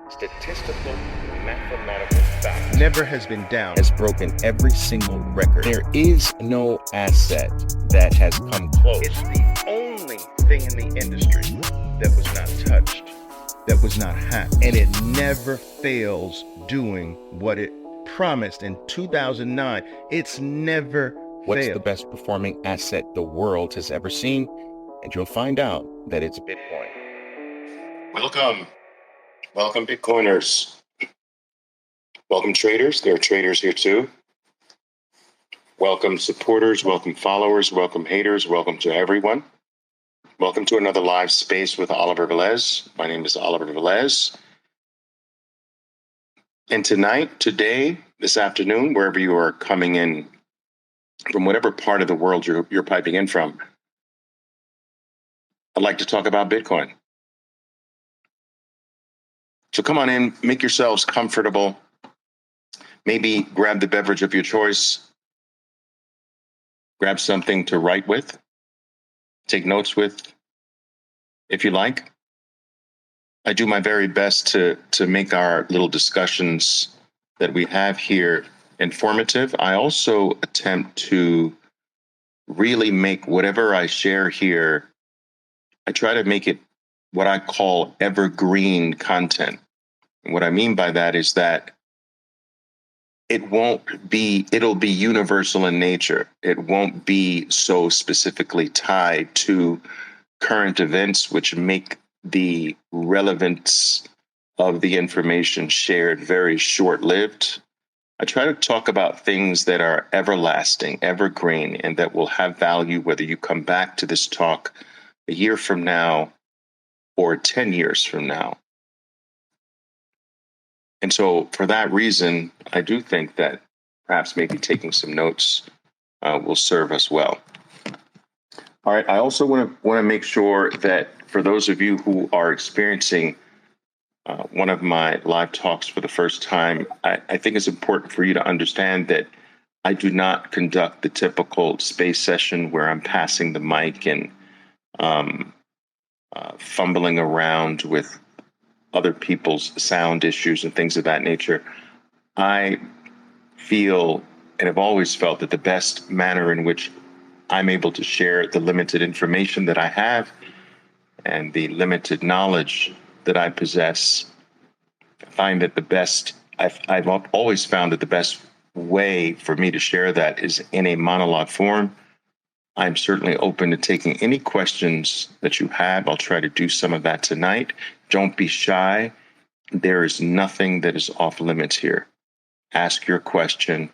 statistical, mathematical fact never has been down. has broken every single record. There is no asset that has come close. It's the only thing in the industry that was not touched, that was not hacked, and it never fails doing what it promised in 2009. It's never What's failed. the best performing asset the world has ever seen? And you'll find out that it's Bitcoin. Welcome Bitcoiners. Welcome traders. There are traders here too. Welcome supporters, welcome followers, welcome haters, welcome to everyone. Welcome to another live space with Oliver Velez. My name is Oliver Velez. And today, this afternoon, wherever you are coming in from, whatever part of the world you're piping in from, I'd like to talk about Bitcoin. So come on in, make yourselves comfortable. Maybe grab the beverage of your choice. Grab something to write with, take notes with, if you like. I do my very best to make our little discussions that we have here informative. I also attempt to really make whatever I share here, I try to make it what I call evergreen content. And what I mean by that is that it'll be universal in nature. It won't be so specifically tied to current events, which make the relevance of the information shared very short-lived. I try to talk about things that are everlasting, evergreen, and that will have value whether you come back to this talk a year from now or 10 years from now. And so for that reason, I do think that perhaps maybe taking some notes will serve us well. All right. I also want to make sure that for those of you who are experiencing one of my live talks for the first time, I think it's important for you to understand that I do not conduct the typical space session where I'm passing the mic and fumbling around with other people's sound issues and things of that nature. I feel and have always felt that the best manner in which I'm able to share the limited information that I have and the limited knowledge that I possess, I've always found that the best way for me to share that is in a monologue form. I'm certainly open to taking any questions that you have. I'll try to do some of that tonight. Don't be shy. There is nothing that is off limits here. Ask your question,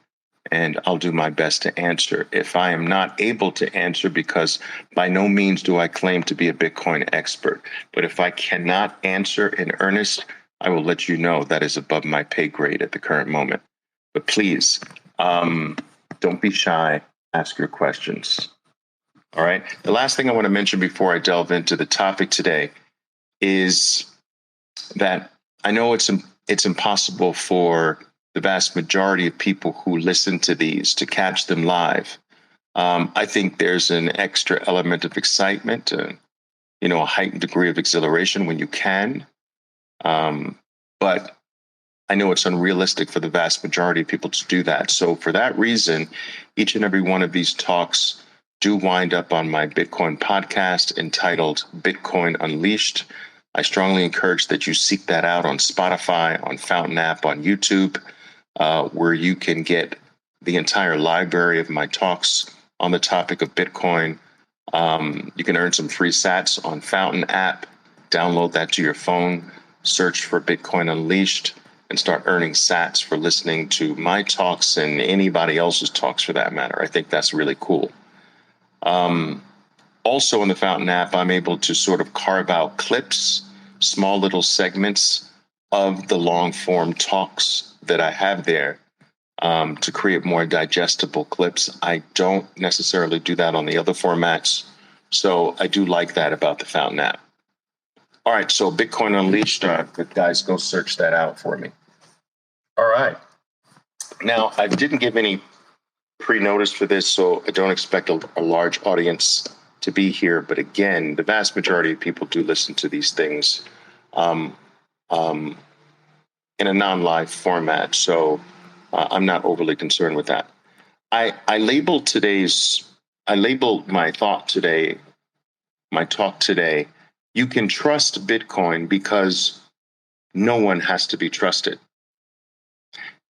and I'll do my best to answer. If I am not able to answer, because by no means do I claim to be a Bitcoin expert, but if I cannot answer in earnest, I will let you know that is above my pay grade at the current moment. But please, don't be shy. Ask your questions. All right. The last thing I want to mention before I delve into the topic today is that I know it's impossible for the vast majority of people who listen to these to catch them live. I think there's an extra element of excitement, a heightened degree of exhilaration when you can. But I know it's unrealistic for the vast majority of people to do that. So for that reason, each and every one of these talks do wind up on my Bitcoin podcast entitled Bitcoin Unleashed. I strongly encourage that you seek that out on Spotify, on Fountain app, on YouTube, where you can get the entire library of my talks on the topic of Bitcoin. You can earn some free sats on Fountain app, download that to your phone, search for Bitcoin Unleashed, and start earning sats for listening to my talks and anybody else's talks for that matter. I think that's really cool. Also in the Fountain app, I'm able to sort of carve out clips, small little segments of the long form talks that I have there to create more digestible clips. I don't necessarily do that on the other formats. So I do like that about the Fountain app. All right. So Bitcoin Unleashed, guys, go search that out for me. All right. Now, I didn't give any pre-notice for this, so I don't expect a large audience to be here. But again, the vast majority of people do listen to these things in a non-live format. So I'm not overly concerned with that. I labeled my thought today, my talk today, you can trust Bitcoin because no one has to be trusted.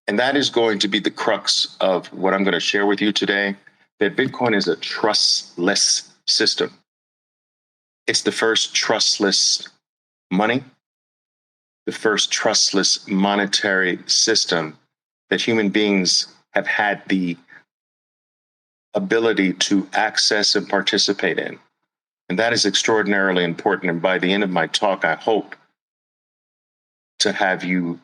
And that is going to be the crux of what I'm going to share with you today, that Bitcoin is a trustless system. It's the first trustless money, the first trustless monetary system that human beings have had the ability to access and participate in. And that is extraordinarily important. And by the end of my talk, I hope to have you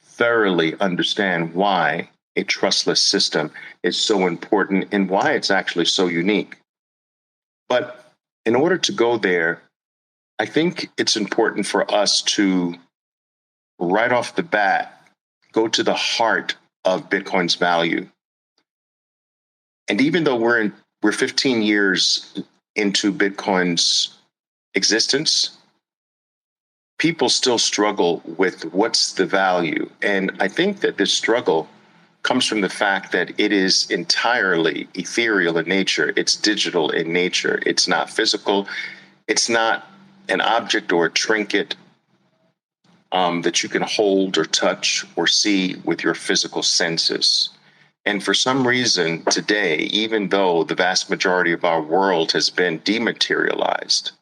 thoroughly understand why a trustless system is so important and why it's actually so unique. But in order to go there, I think it's important for us to, right off the bat, go to the heart of Bitcoin's value. And even though we're 15 years into Bitcoin's existence, people still struggle with what's the value. And I think that this struggle comes from the fact that it is entirely ethereal in nature. It's digital in nature. It's not physical. It's not an object or a trinket that you can hold or touch or see with your physical senses. And for some reason today, even though the vast majority of our world has been dematerialized,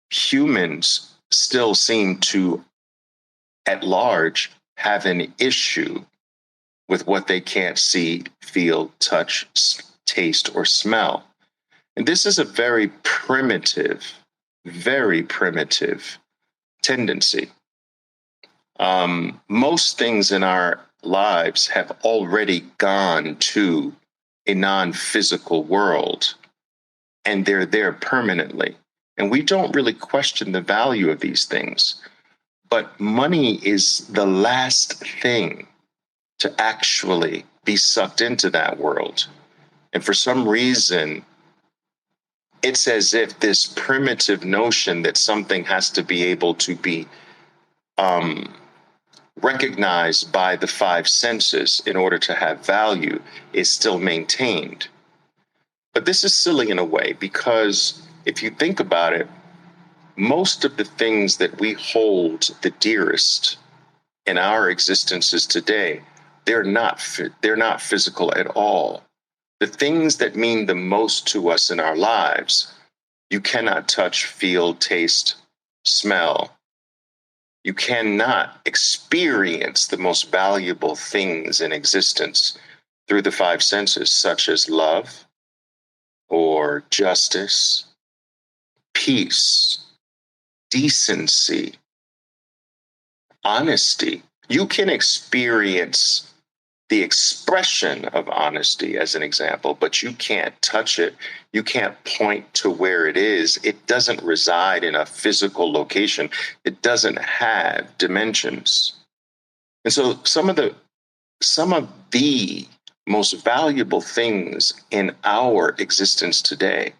humans still seem to, at large, have an issue with what they can't see, feel, touch, taste, or smell. And this is a very primitive tendency. Most things in our lives have already gone to a non-physical world, and they're there permanently. And we don't really question the value of these things. But money is the last thing to actually be sucked into that world. And for some reason, it's as if this primitive notion that something has to be able to be recognized by the five senses in order to have value is still maintained. But this is silly in a way, because if you think about it, most of the things that we hold the dearest in our existences today, they're not physical at all. The things that mean the most to us in our lives, you cannot touch, feel, taste, smell. You cannot experience the most valuable things in existence through the five senses, such as love or justice, peace, decency, honesty. You can experience the expression of honesty as an example, but you can't touch it. You can't point to where it is. It doesn't reside in a physical location. It doesn't have dimensions. And so some of the most valuable things in our existence today,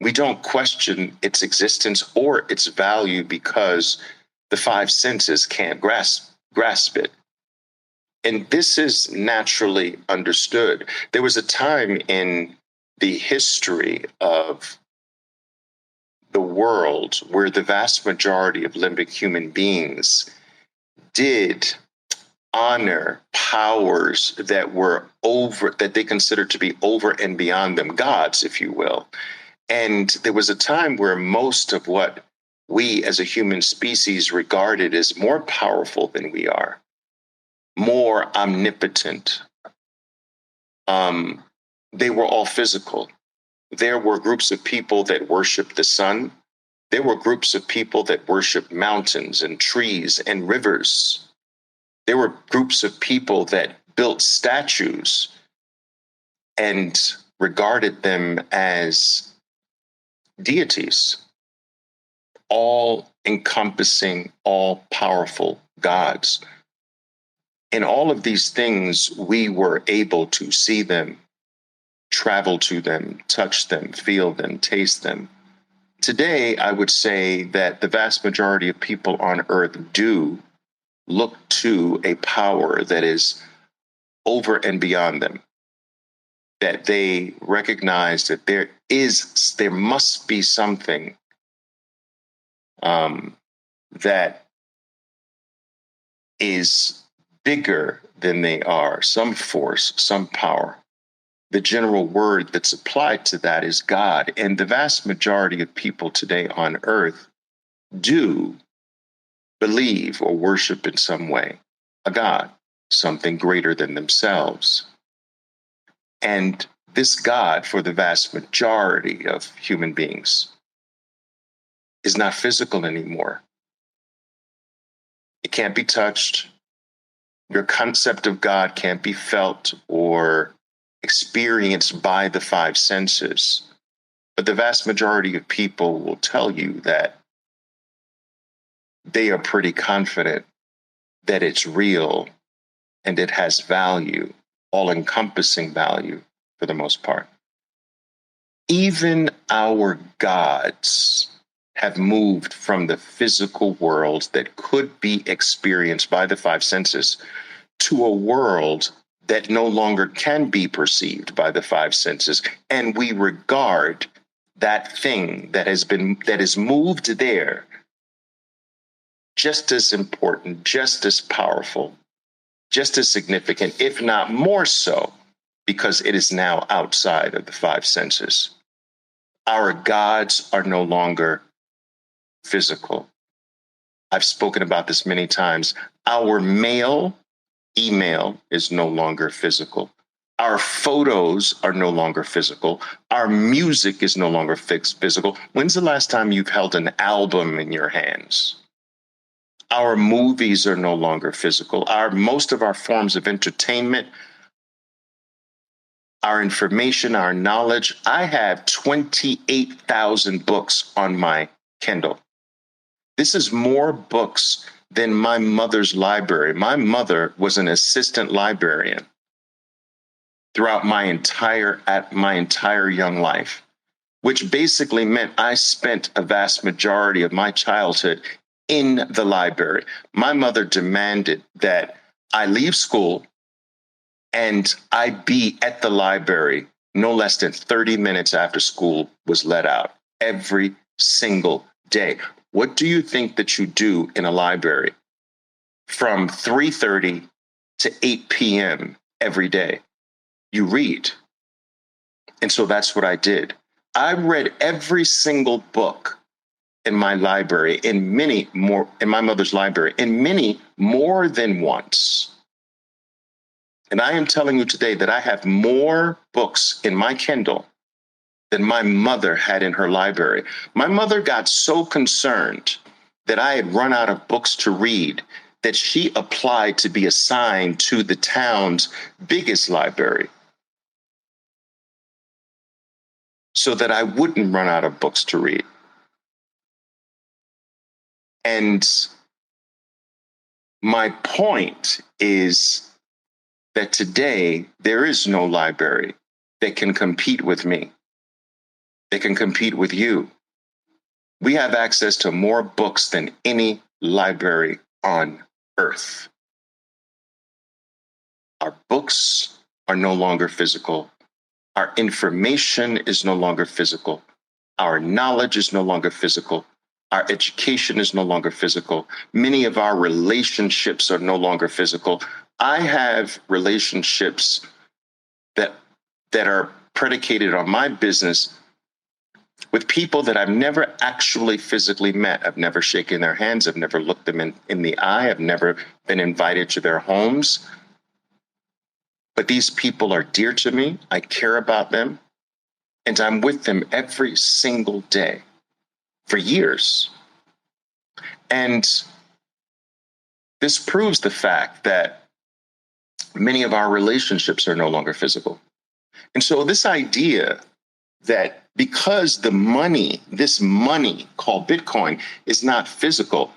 we don't question its existence or its value because the five senses can't grasp it. And this is naturally understood. There was a time in the history of the world where the vast majority of limbic human beings did honor powers that they considered to be over and beyond them, gods, if you will. And there was a time where most of what we as a human species regarded as more powerful than we are, more omnipotent, they were all physical. There were groups of people that worshiped the sun. There were groups of people that worshiped mountains and trees and rivers. There were groups of people that built statues and regarded them as deities, all encompassing, all powerful gods. In all of these things, we were able to see them, travel to them, touch them, feel them, taste them. Today, I would say that the vast majority of people on earth do look to a power that is over and beyond them, that they recognize that there must be something that is bigger than they are, some force, some power. The general word that's applied to that is God. And the vast majority of people today on earth do believe or worship in some way a God, something greater than themselves. And this God, for the vast majority of human beings, is not physical anymore. It can't be touched. Your concept of God can't be felt or experienced by the five senses. But the vast majority of people will tell you that they are pretty confident that it's real and it has value, all encompassing value for the most part. Even our gods have moved from the physical world that could be experienced by the five senses to a world that no longer can be perceived by the five senses. And we regard that thing that is moved there just as important, just as powerful, just as significant, if not more so, because it is now outside of the five senses. Our gods are no longer physical. I've spoken about this many times. Our email is no longer physical. Our photos are no longer physical. Our music is no longer physical. When's the last time you've held an album in your hands? Our movies are no longer physical. Most of our forms of entertainment, our information, our knowledge. I have 28,000 books on my Kindle. This is more books than my mother's library. My mother was an assistant librarian throughout my entire young life, which basically meant I spent a vast majority of my childhood in the library. My mother demanded that I leave school and I be at the library no less than 30 minutes after school was let out every single day. What do you think that you do in a library from 3:30 to 8 p.m. every day? You read. And so that's what I did. I read every single book in my library, in my mother's library, in many more than once. And I am telling you today that I have more books in my Kindle than my mother had in her library. My mother got so concerned that I had run out of books to read that she applied to be assigned to the town's biggest library so that I wouldn't run out of books to read. And my point is that today there is no library that can compete with me. They can compete with you. We have access to more books than any library on earth. Our books are no longer physical. Our information is no longer physical. Our knowledge is no longer physical. Our education is no longer physical. Many of our relationships are no longer physical. I have relationships that are predicated on my business with people that I've never actually physically met. I've never shaken their hands. I've never looked them in the eye. I've never been invited to their homes. But these people are dear to me. I care about them. And I'm with them every single day for years. And this proves the fact that many of our relationships are no longer physical. And so this idea that because this money called Bitcoin is not physical,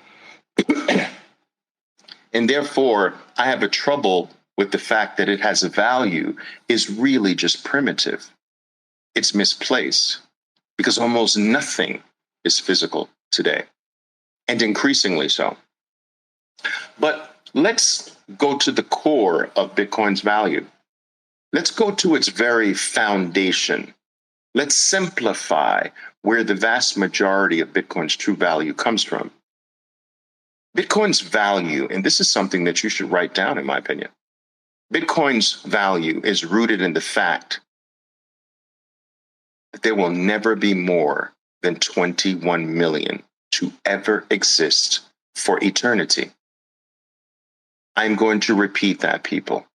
and therefore I have a trouble with the fact that it has a value, is really just primitive. It's misplaced, because almost nothing is physical today, and increasingly so. But let's go to the core of Bitcoin's value. Let's go to its very foundation. Let's simplify where the vast majority of Bitcoin's true value comes from. Bitcoin's value, and this is something that you should write down, in my opinion. Bitcoin's value is rooted in the fact that there will never be more than 21 million to ever exist for eternity. I'm going to repeat that, people.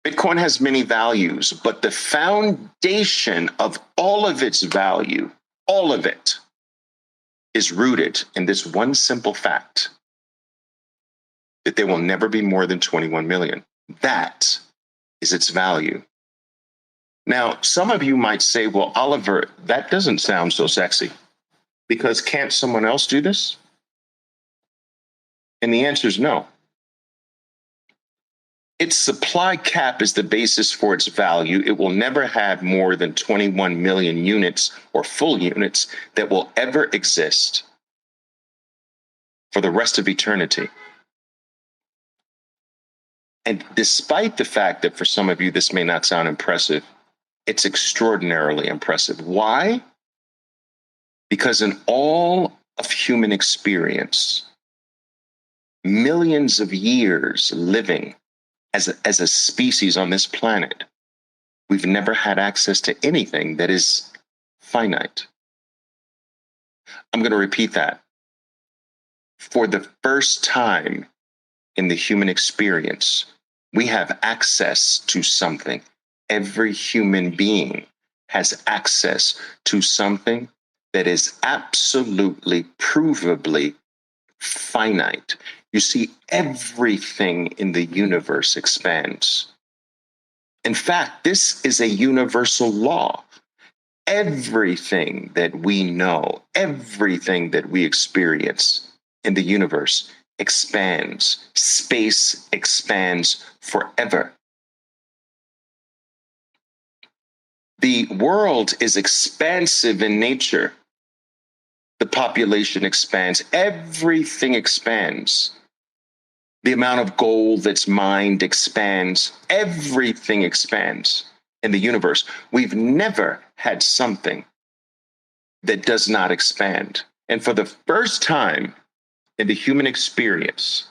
Bitcoin has many values, but the foundation of all of its value, all of it, is rooted in this one simple fact that there will never be more than 21 million. That is its value. Now, some of you might say, well, Oliver, that doesn't sound so sexy, because can't someone else do this? And the answer is no. Its supply cap is the basis for its value. It will never have more than 21 million units or full units that will ever exist for the rest of eternity. And despite the fact that for some of you this may not sound impressive, it's extraordinarily impressive. Why? Because in all of human experience, millions of years living as a species on this planet, we've never had access to anything that is finite. I'm going to repeat that. For the first time in the human experience, we have access to something. Every human being has access to something that is absolutely, provably finite. You see, everything in the universe expands. In fact, this is a universal law. Everything that we know, everything that we experience in the universe expands. Space expands forever. The world is expansive in nature. The population expands. Everything expands. The amount of gold that's mined expands. Everything expands in the universe. We've never had something that does not expand. And for the first time in the human experience,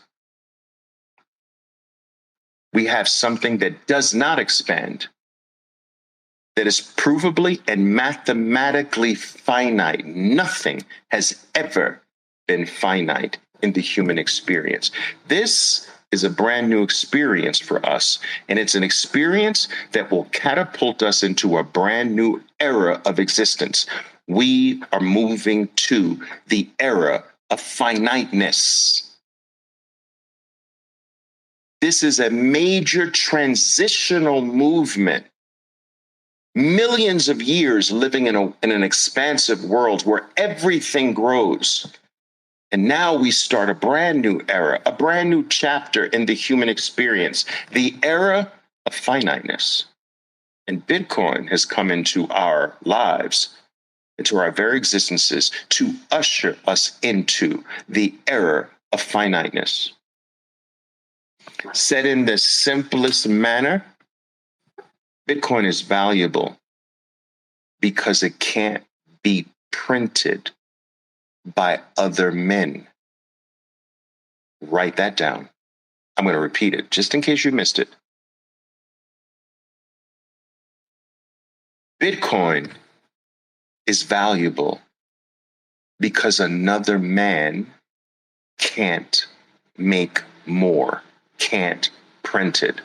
we have something that does not expand, that is provably and mathematically finite. Nothing has ever been finite in the human experience. This is a brand new experience for us, and it's an experience that will catapult us into a brand new era of existence. We are moving to the era of finiteness. This is a major transitional movement. Millions of years living in an expansive world where everything grows. And now we start a brand new era, a brand new chapter in the human experience, the era of finiteness. And Bitcoin has come into our lives, into our very existences, to usher us into the era of finiteness. Said in the simplest manner, Bitcoin is valuable because it can't be printed by other men. Write that down. I'm going to repeat it just in case you missed it. Bitcoin is valuable because another man can't make more, can't print it.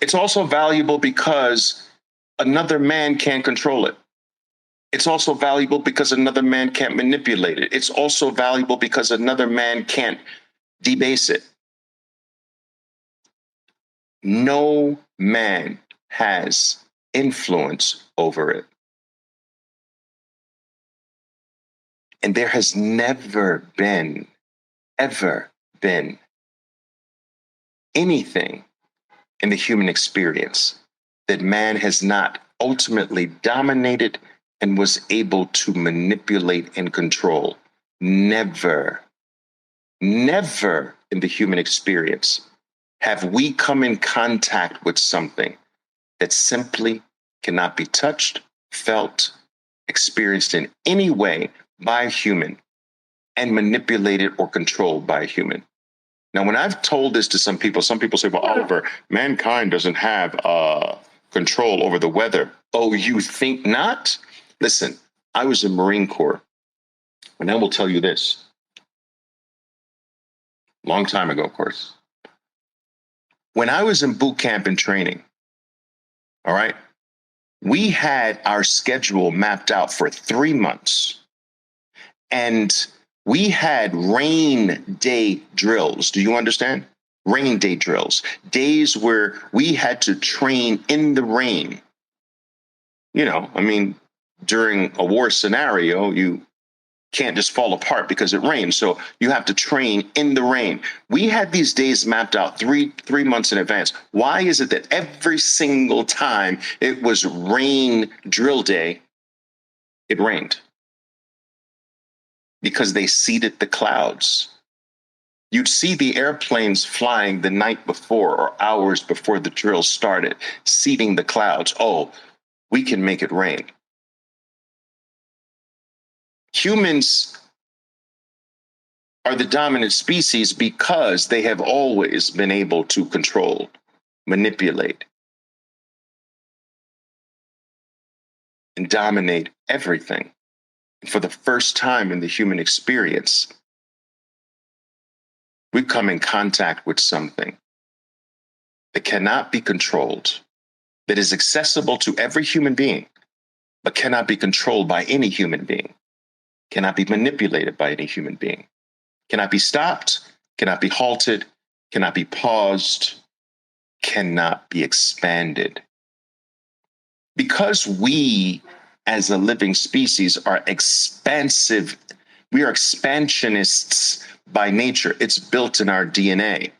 It's also valuable because another man can't control it. It's also valuable because another man can't manipulate it. It's also valuable because another man can't debase it. No man has influence over it. And there has never been, ever been anything in the human experience that man has not ultimately dominated and was able to manipulate and control. Never, never in the human experience have we come in contact with something that simply cannot be touched, felt, experienced in any way by a human and manipulated or controlled by a human. Now, when I've told this to some people say, well, Oliver, mankind doesn't have control over the weather. Oh, you think not? Listen, I was in Marine Corps, and I will tell you this. Long time ago, of course. When I was in boot camp and training, all right, we had our schedule mapped out for 3 months. And we had rain day drills. Do you understand? Rain day drills. Days where we had to train in the rain. You know, I mean, during a war scenario, you can't just fall apart because it rains. So you have to train in the rain. We had these days mapped out three months in advance. Why is it that every single time it was rain drill day, it rained? Because they seeded the clouds. You'd see the airplanes flying the night before or hours before the drill started, seeding the clouds. Oh, we can make it rain. Humans are the dominant species because they have always been able to control, manipulate, and dominate everything. For the first time in the human experience, we come in contact with something that cannot be controlled, that is accessible to every human being, but cannot be controlled by any human being, cannot be manipulated by any human being, cannot be stopped, cannot be halted, cannot be paused, cannot be expanded. Because we as a living species are expansive, we are expansionists by nature. It's built in our DNA.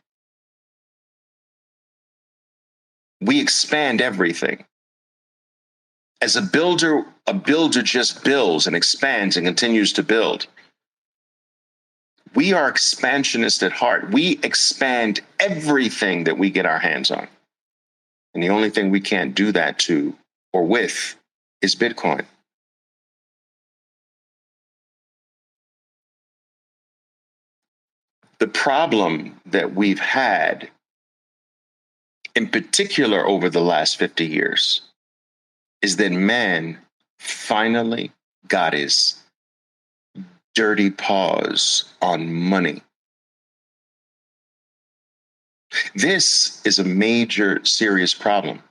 We expand everything. As a builder just builds and expands and continues to build. We are expansionists at heart. We expand everything that we get our hands on. And the only thing we can't do that to or with is Bitcoin. The problem that we've had, in particular over the last 50 years, is that man finally got his dirty paws on money. This is a major, serious problem.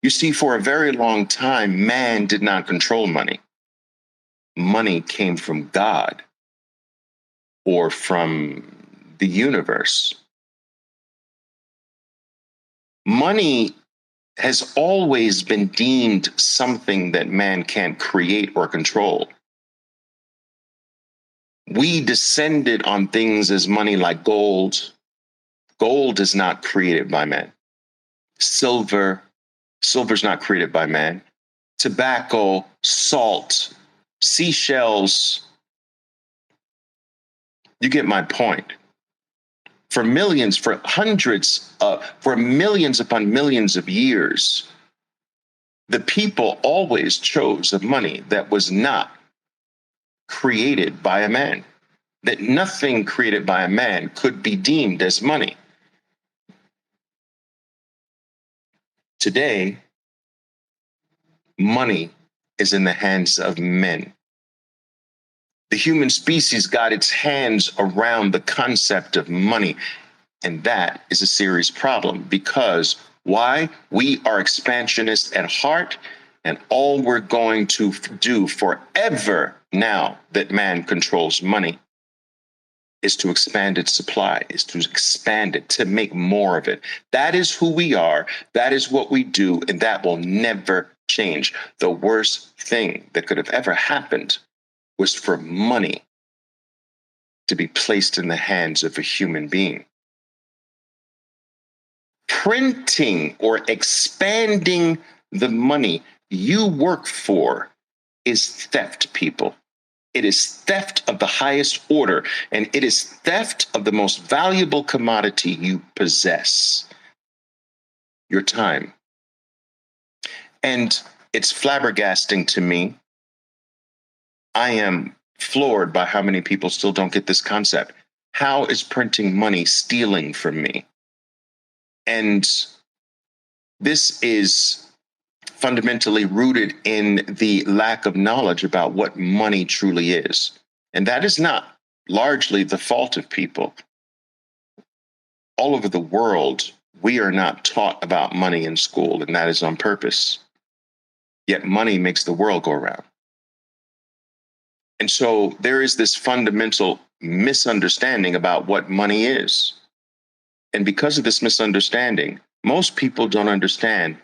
You see, for a very long time, man did not control money. Money came from God or from the universe. Money has always been deemed something that man can't create or control. We descended on things as money like gold. Gold is not created by man. Silver's not created by man. Tobacco, salt, seashells. You get my point. For millions upon millions of years, the people always chose a money that was not created by a man, that nothing created by a man could be deemed as money. Today, money is in the hands of men. The human species got its hands around the concept of money, and that is a serious problem because why? We are expansionists at heart, and all we're going to do forever now that man controls money is to expand its supply, is to expand it, to make more of it. That is who we are. That is what we do, and that will never change. The worst thing that could have ever happened was for money to be placed in the hands of a human being. Printing or expanding the money you work for is theft, people. It is theft of the highest order, and it is theft of the most valuable commodity you possess, your time. And it's flabbergasting to me. I am floored by how many people still don't get this concept. How is printing money stealing from me? And this is fundamentally rooted in the lack of knowledge about what money truly is. And that is not largely the fault of people. All over the world, we are not taught about money in school, and that is on purpose. Yet money makes the world go around. And so there is this fundamental misunderstanding about what money is. And because of this misunderstanding, most people don't understand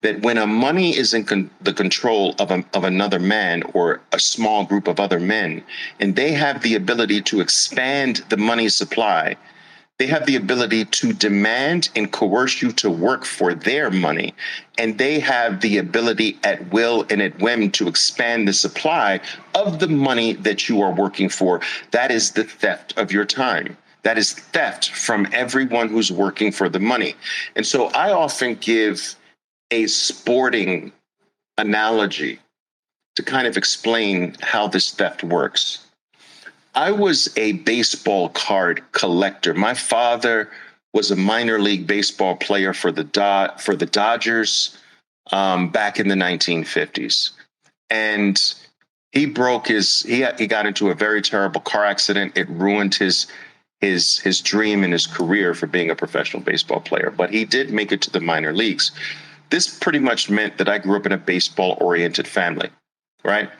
that when a money is in the control of another man or a small group of other men, and they have the ability to expand the money supply, they have the ability to demand and coerce you to work for their money. And they have the ability at will and at whim to expand the supply of the money that you are working for. That is the theft of your time. That is theft from everyone who's working for the money. And so I often give a sporting analogy to kind of explain how this theft works. I was a baseball card collector. My father was a minor league baseball player for the Dodgers back in the 1950s, and he got into a very terrible car accident. It ruined his dream and his career for being a professional baseball player. But he did make it to the minor leagues. This pretty much meant that I grew up in a baseball-oriented family, right?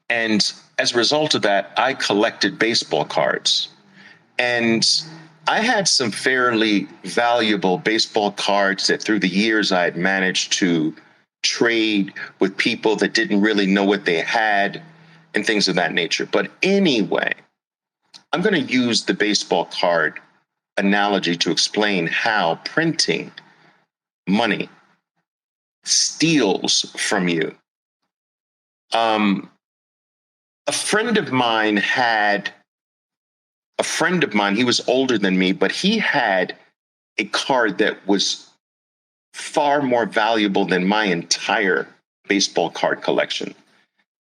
And as a result of that, I collected baseball cards. And I had some fairly valuable baseball cards that through the years I had managed to trade with people that didn't really know what they had and things of that nature. But anyway, I'm going to use the baseball card analogy to explain how printing money steals from you. A friend of mine, he was older than me, but he had a card that was far more valuable than my entire baseball card collection.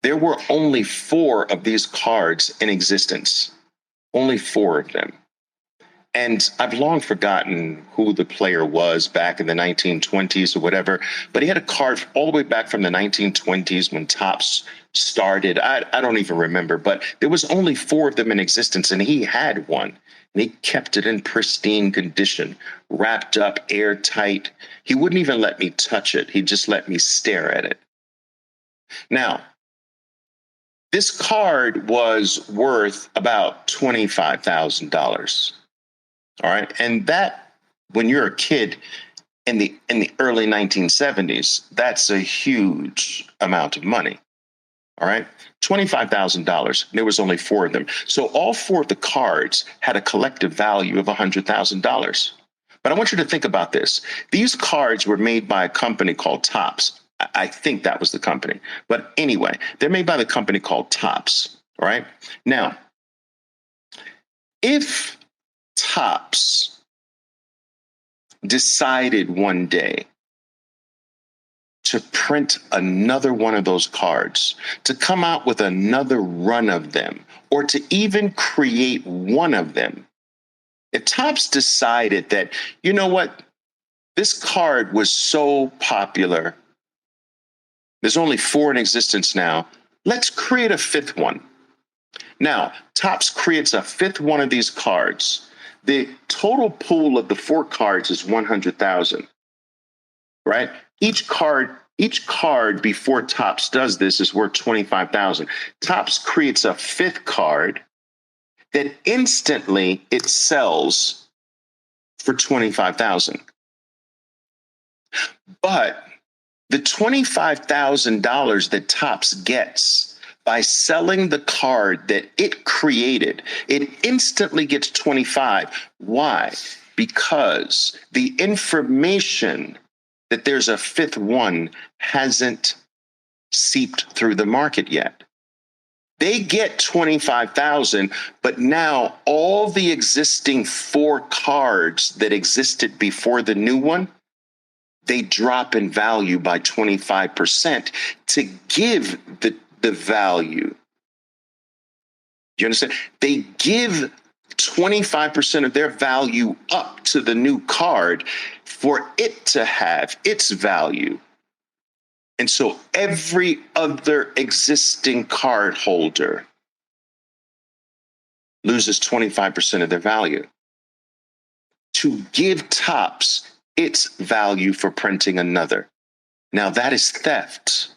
There were only 4 of these cards in existence, only 4 of them. And I've long forgotten who the player was back in the 1920s or whatever, but he had a card all the way back from the 1920s when Topps started. I don't even remember, but there was only 4 of them in existence, and he had one. And he kept it in pristine condition, wrapped up, airtight. He wouldn't even let me touch it. He just let me stare at it. Now, this card was worth about $25,000. All right. And that, when you're a kid in the early 1970s, that's a huge amount of money. All right. $25,000. There was only 4 of them. So all 4 of the cards had a collective value of $100,000. But I want you to think about this. These cards were made by a company called Topps. I think that was the company. But anyway, they're made by the company called Topps. All right. Now, if Topps decided one day to print another one of those cards, to come out with another run of them, or to even create one of them, if Topps decided that, you know what, this card was so popular, there's only 4 in existence now, let's create a 5th one. Now, Topps creates a 5th one of these cards. The total pool of the 4 cards is 100,000, right? Each card before Topps does this is worth 25,000. Topps creates a 5th card that instantly it sells for 25,000. But the $25,000 that Topps gets by selling the card that it created, it instantly gets 25. Why? Because the information that there's a 5th one hasn't seeped through the market yet. They get 25,000, but now all the existing 4 cards that existed before the new one, they drop in value by 25% to give the value. You understand? They give 25% of their value up to the new card for it to have its value. And so every other existing card holder loses 25% of their value to give Topps its value for printing another. Now that is theft.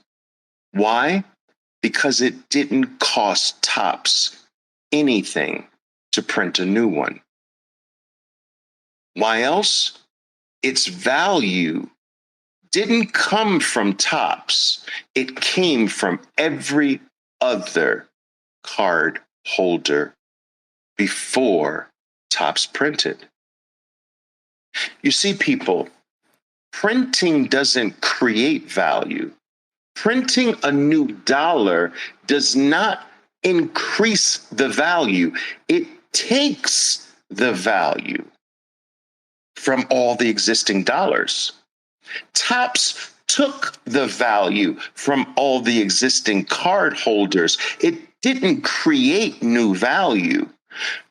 Why? Because it didn't cost Topps anything to print a new one. Why else? Its value didn't come from Topps. It came from every other card holder before Topps printed. You see, people, printing doesn't create value. Printing a new dollar does not increase the value. It takes the value from all the existing dollars. Topps took the value from all the existing card holders. It didn't create new value.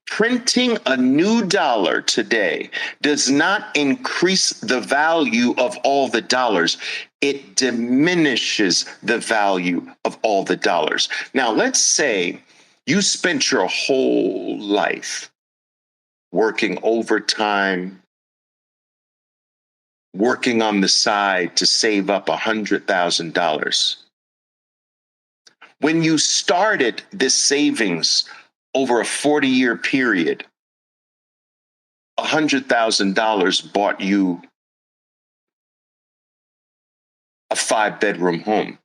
Printing a new dollar today does not increase the value of all the dollars. It diminishes the value of all the dollars. Now, let's say you spent your whole life working overtime, working on the side to save up $100,000. When you started this savings over a 40-year period, $100,000 bought you a 5-bedroom home.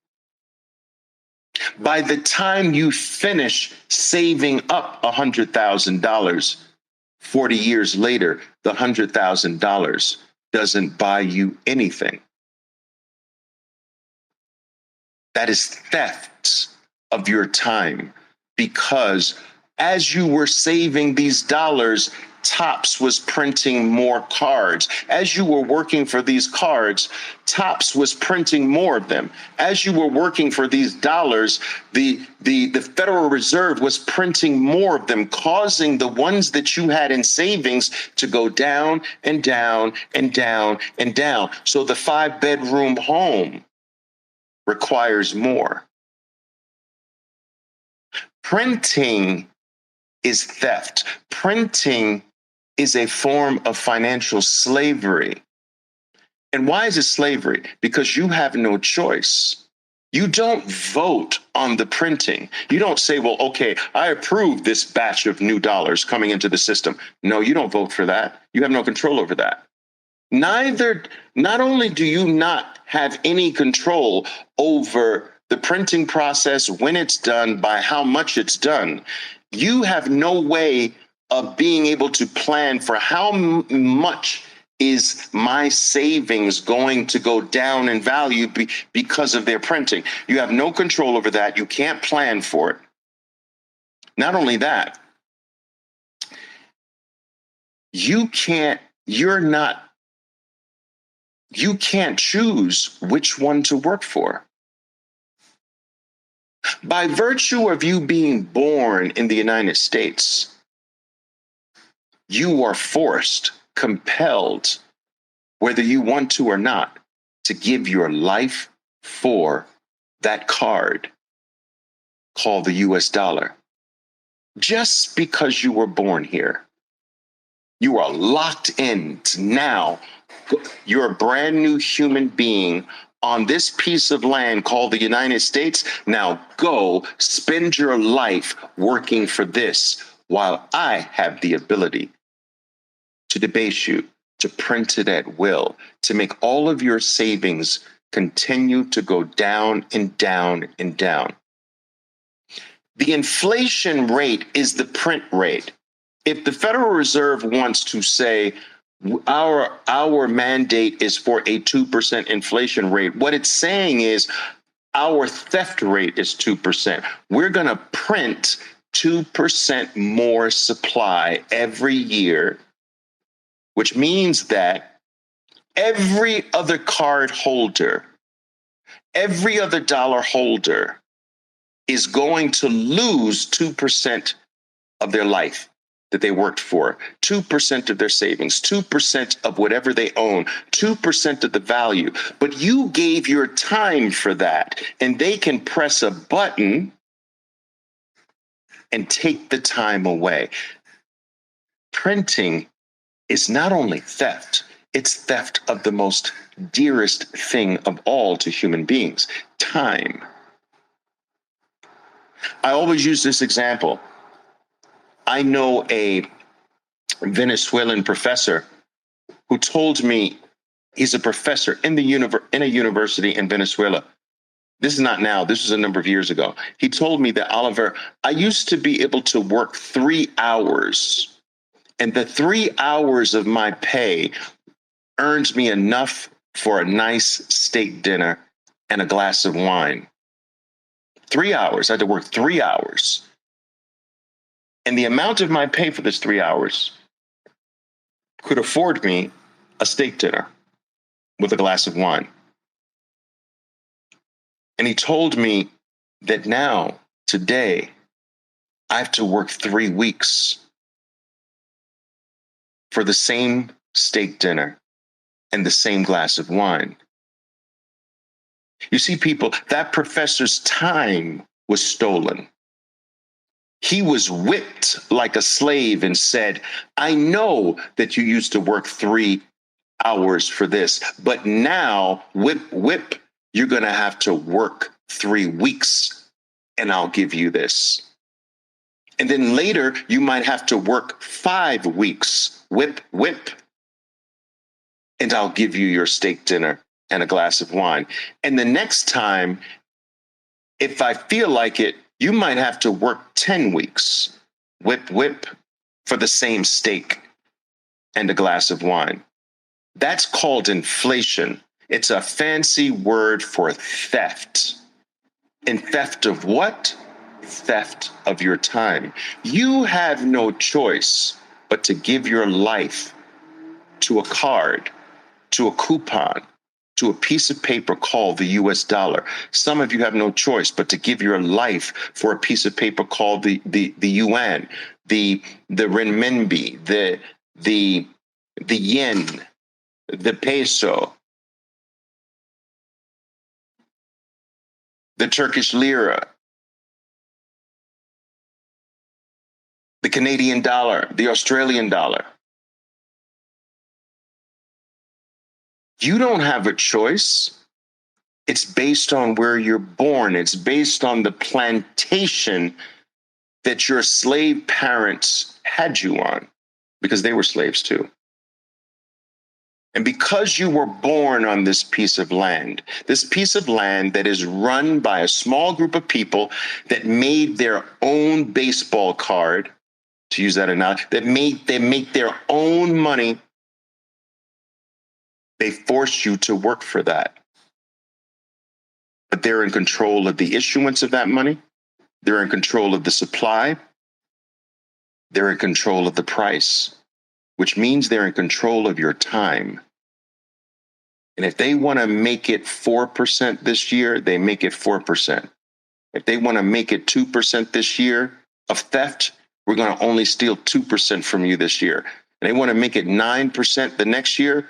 By the time you finish saving up $100,000, 40 years later, the $100,000 doesn't buy you anything. That is theft of your time, because as you were saving these dollars, Topps was printing more cards. As you were working for these cards, Topps was printing more of them. As you were working for these dollars, the Federal Reserve was printing more of them, causing the ones that you had in savings to go down and down and down and down. So the 5-bedroom home requires more. Printing is theft. Printing is a form of financial slavery. And why is it slavery? Because you have no choice. You don't vote on the printing. You don't say, well, okay, I approve this batch of new dollars coming into the system. No, you don't vote for that. You have no control over that. Not only do you not have any control over the printing process, when it's done, by how much it's done, you have no way of being able to plan for how much is my savings going to go down in value because of their printing. You have no control over that. You can't plan for it. Not only that, you can't choose which one to work for. By virtue of you being born in the United States, you are forced, compelled, whether you want to or not, to give your life for that card called the US dollar. Just because you were born here, you are locked in to now. You're a brand new human being on this piece of land called the United States. Now go spend your life working for this, while I have the ability to debase you, to print it at will, to make all of your savings continue to go down and down and down. The inflation rate is the print rate. If the Federal Reserve wants to say our mandate is for a 2% inflation rate, what it's saying is Our theft rate is 2%. We're going to print 2% more supply every year, which means that every other card holder, every other dollar holder is going to lose 2% of their life that they worked for, 2% of their savings, 2% of whatever they own, 2% of the value. But you gave your time for that, and they can press a button and take the time away. Printing is not only theft, it's theft of the most dearest thing of all to human beings, time. I always use this example. I know a Venezuelan professor who told me he's a professor in a university in Venezuela. This is not now. This was a number of years ago. He told me that, Oliver, I used to be able to work 3 hours, and the 3 hours of my pay earns me enough for a nice steak dinner and a glass of wine. 3 hours. I had to work 3 hours. And the amount of my pay for this 3 hours could afford me a steak dinner with a glass of wine. And he told me that now, today, I have to work 3 weeks for the same steak dinner and the same glass of wine. You see, people, that professor's time was stolen. He was whipped like a slave and said, I know that you used to work 3 hours for this, but now, whip, you're going to have to work 3 weeks and I'll give you this. And then later, you might have to work 5 weeks, whip, and I'll give you your steak dinner and a glass of wine. And the next time, if I feel like it, you might have to work 10 weeks, whip, for the same steak and a glass of wine. That's called inflation. It's a fancy word for theft. And theft of what? Theft of your time. You have no choice but to give your life to a card, to a coupon, to a piece of paper called the US dollar. Some of you have no choice but to give your life for a piece of paper called the yuan, the renminbi, the yen, the peso, the Turkish lira, the Canadian dollar, the Australian dollar. You don't have a choice. It's based on where you're born. It's based on the plantation that your slave parents had you on, because they were slaves too. And because you were born on this piece of land that is run by a small group of people that made their own baseball card, to use that analogy, they make their own money. They force you to work for that. But they're in control of the issuance of that money. They're in control of the supply. They're in control of the price, which means they're in control of your time. And if they want to make it 4% this year, they make it 4%. If they want to make it 2% this year of theft, we're going to only steal 2% from you this year. And they want to make it 9% the next year,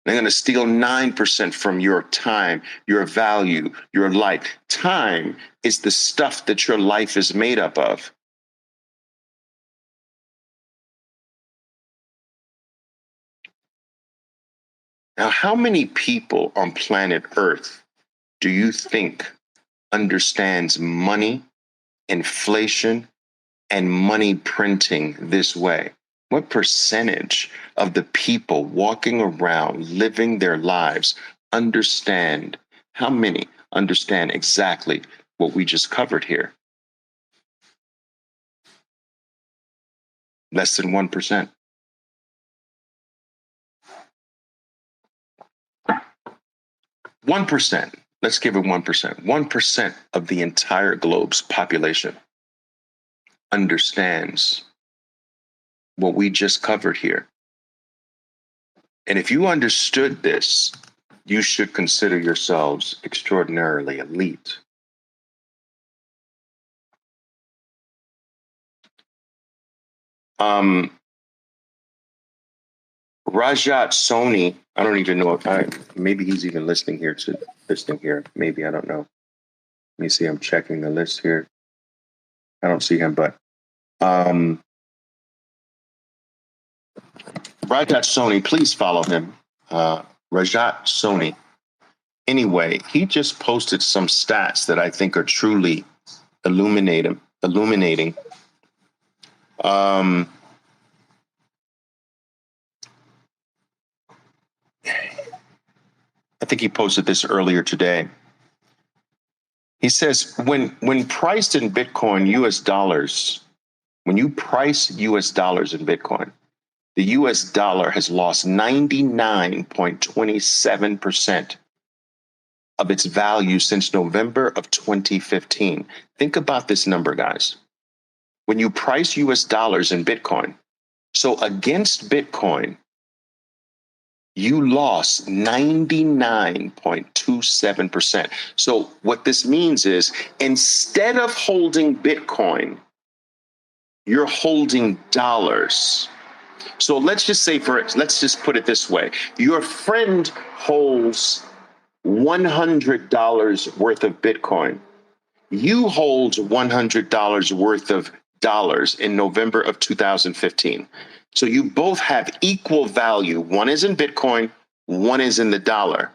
they're going to steal 9% from your time, your value, your life. Time is the stuff that your life is made up of. Now, how many people on planet Earth do you think understands money, inflation, and money printing this way? What percentage of the people walking around living their lives understand? How many understand exactly what we just covered here? Less than 1%. 1%. let's give it 1%. 1% of the entire globe's population understands what we just covered here. And if you understood this, you should consider yourselves extraordinarily elite. Rajat Soni, I don't even know if maybe he's even listening here. Maybe, I don't know. Let me see. I'm checking the list here. I don't see him, but Rajat Soni, please follow him. Rajat Soni. Anyway, he just posted some stats that I think are truly illuminating. I think he posted this earlier today. He says, when priced in Bitcoin, US dollars, when you price US dollars in Bitcoin, the US dollar has lost 99.27% of its value since November of 2015. Think about this number, guys. When you price US dollars in Bitcoin, so against Bitcoin, you lost 99.27%. So what this means is instead of holding Bitcoin, you're holding dollars. So let's just put it this way. Your friend holds $100 worth of Bitcoin. You hold $100 worth of dollars in November of 2015. So you both have equal value. One is in Bitcoin, one is in the dollar.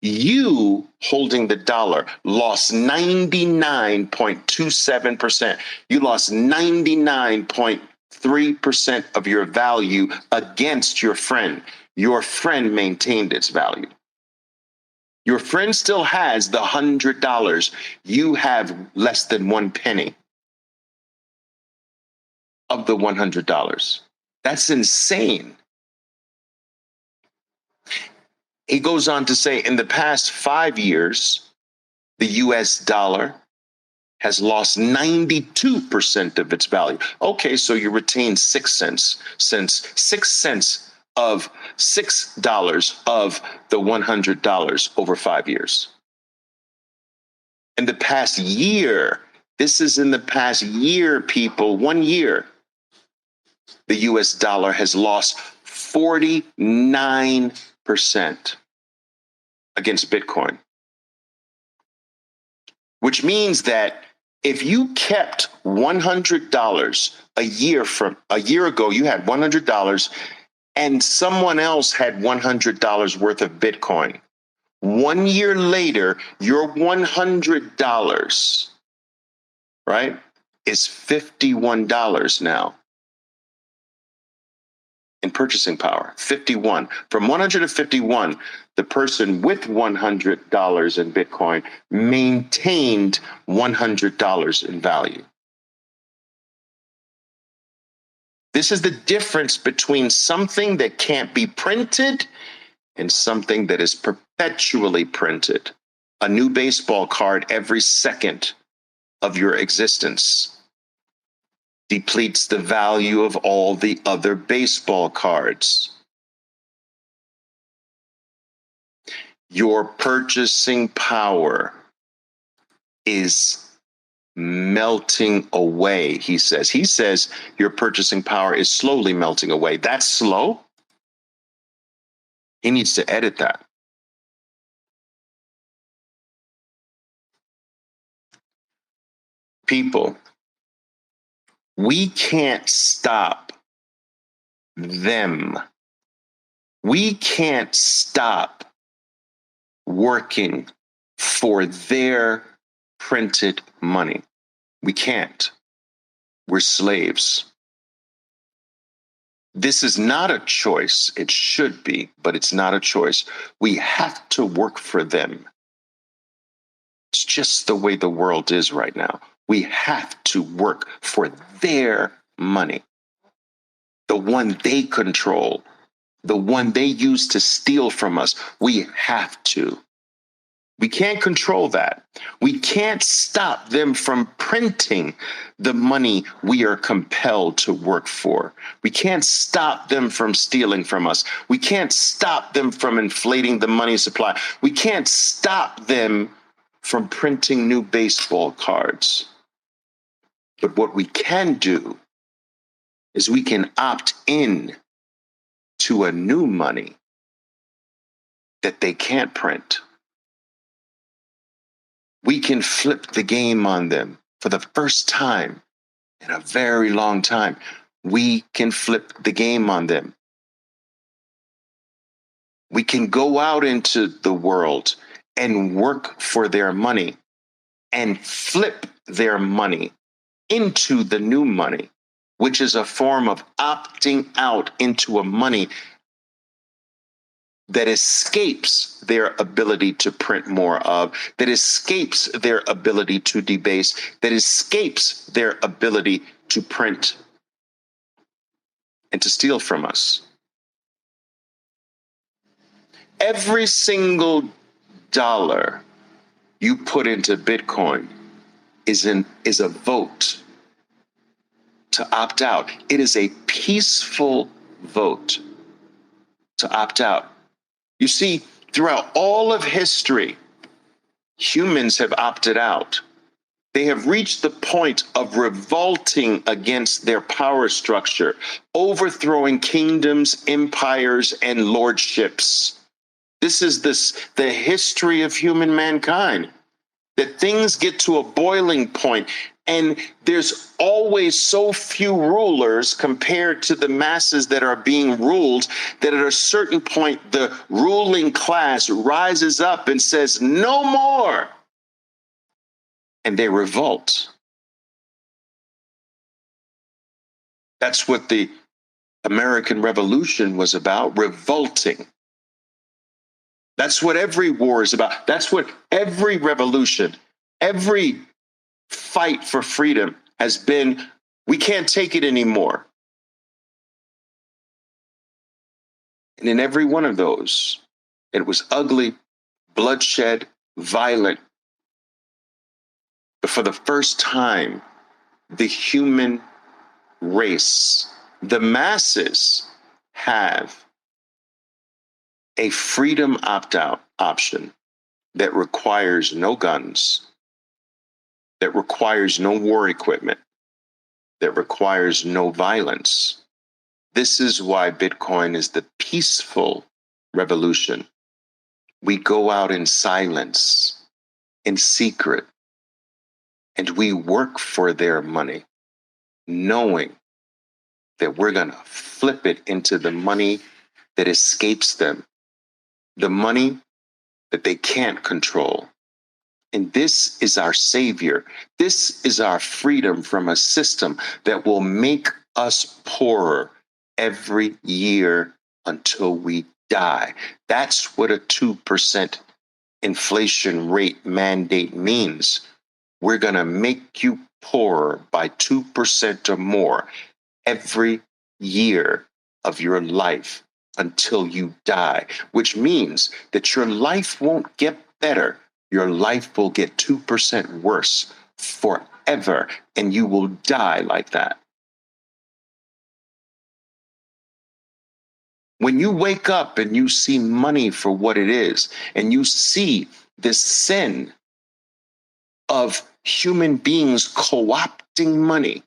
You holding the dollar lost 99.27%. You lost 99.3% of your value against your friend. Your friend maintained its value. Your friend still has the $100. You have less than 1 penny of the $100. That's insane. He goes on to say, in the past 5 years, the US dollar has lost 92% of its value. Okay, so you retain 6 cents, since 6 cents of $6 of the $100 over 5 years. In the past year, this is in the past year, people, 1 year, the US dollar has lost 49% against Bitcoin, which means that if you kept $100 a year ago, you had $100 and someone else had $100 worth of Bitcoin. 1 year later, your $100, right, is $51 now in purchasing power. 51. From 100 to 51, the person with $100 in Bitcoin maintained $100 in value. This is the difference between something that can't be printed and something that is perpetually printed. A new baseball card every second of your existence depletes the value of all the other baseball cards. Your purchasing power is melting away, he says. He says your purchasing power is slowly melting away. That's slow. He needs to edit that. People, we can't stop them. We can't stop working for their printed money. We can't. We're slaves. This is not a choice. It should be, but it's not a choice. We have to work for them. It's just the way the world is right now. We have to work for their money, the one they control, the one they use to steal from us. We have to. We can't control that. We can't stop them from printing the money we are compelled to work for. We can't stop them from stealing from us. We can't stop them from inflating the money supply. We can't stop them from printing new baseball cards. But what we can do is we can opt in to a new money that they can't print. We can flip the game on them for the first time in a very long time. We can flip the game on them. We can go out into the world and work for their money and flip their money into the new money, which is a form of opting out into a money that escapes their ability to print more of, that escapes their ability to debase, that escapes their ability to print and to steal from us. Every single dollar you put into Bitcoin is a vote to opt out. It is a peaceful vote to opt out. You see, throughout all of history, humans have opted out. They have reached the point of revolting against their power structure, overthrowing kingdoms, empires, and lordships. This is the history of human mankind, that things get to a boiling point, and there's always so few rulers compared to the masses that are being ruled, that at a certain point, the ruling class rises up and says, no more. And they revolt. That's what the American Revolution was about, revolting. That's what every war is about. That's what every revolution, every fight for freedom has been. We can't take it anymore. And in every one of those, it was ugly, bloodshed, violent. But for the first time, the human race, the masses, have a freedom opt-out option that requires no guns, that requires no war equipment, that requires no violence. This is why Bitcoin is the peaceful revolution. We go out in silence, in secret, and we work for their money, knowing that we're going to flip it into the money that escapes them, the money that they can't control. And this is our savior. This is our freedom from a system that will make us poorer every year until we die. That's what a 2% inflation rate mandate means. We're going to make you poorer by 2% or more every year of your life until you die, which means that your life won't get better. Your life will get 2% worse forever, and you will die like that. When you wake up and you see money for what it is, and you see this sin of human beings co-opting money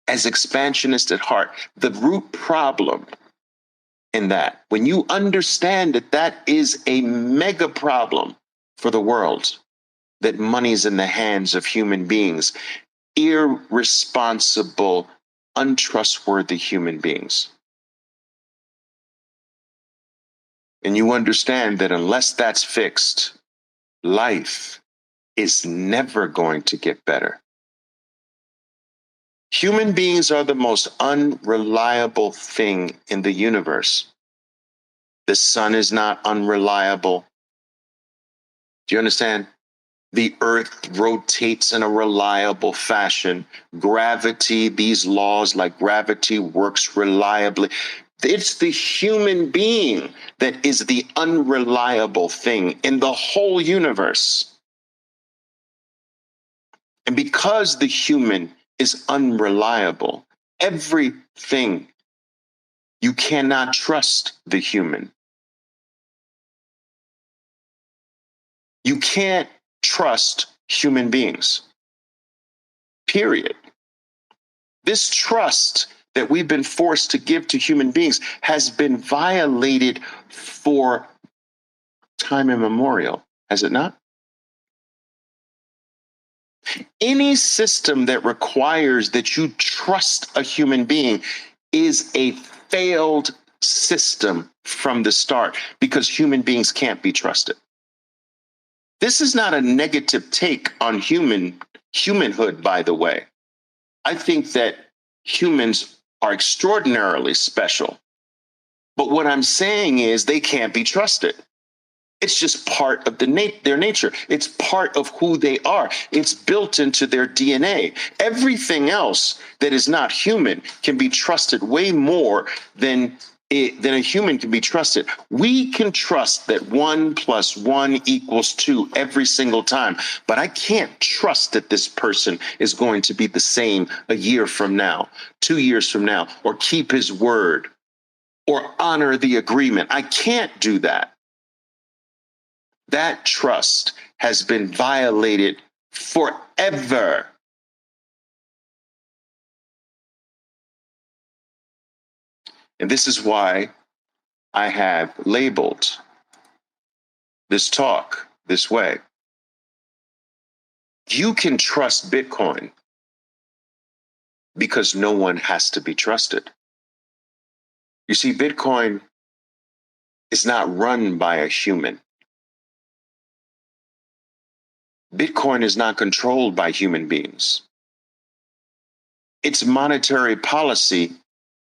as expansionist at heart, the root problem in that, when you understand that that is a mega problem for the world, that money's in the hands of human beings, irresponsible, untrustworthy human beings. And you understand that unless that's fixed, life is never going to get better. Human beings are the most unreliable thing in the universe. The sun is not unreliable. Do you understand? The earth rotates in a reliable fashion. Gravity, these laws like gravity works reliably. It's the human being that is the unreliable thing in the whole universe. And because the human is unreliable, everything, you cannot trust the human. You can't trust human beings, period. This trust that we've been forced to give to human beings has been violated for time immemorial, has it not? Any system that requires that you trust a human being is a failed system from the start, because human beings can't be trusted. This is not a negative take on humanhood, by the way. I think that humans are extraordinarily special. But what I'm saying is they can't be trusted. It's just part of their nature. It's part of who they are. It's built into their DNA. Everything else that is not human can be trusted way more than a human can be trusted. We can trust that 1 + 1 = 2 every single time, but I can't trust that this person is going to be the same a year from now, 2 years from now, or keep his word or honor the agreement. I can't do that. That trust has been violated forever. And this is why I have labeled this talk this way. You can trust Bitcoin because no one has to be trusted. You see, Bitcoin is not run by a human. Bitcoin is not controlled by human beings. Its monetary policy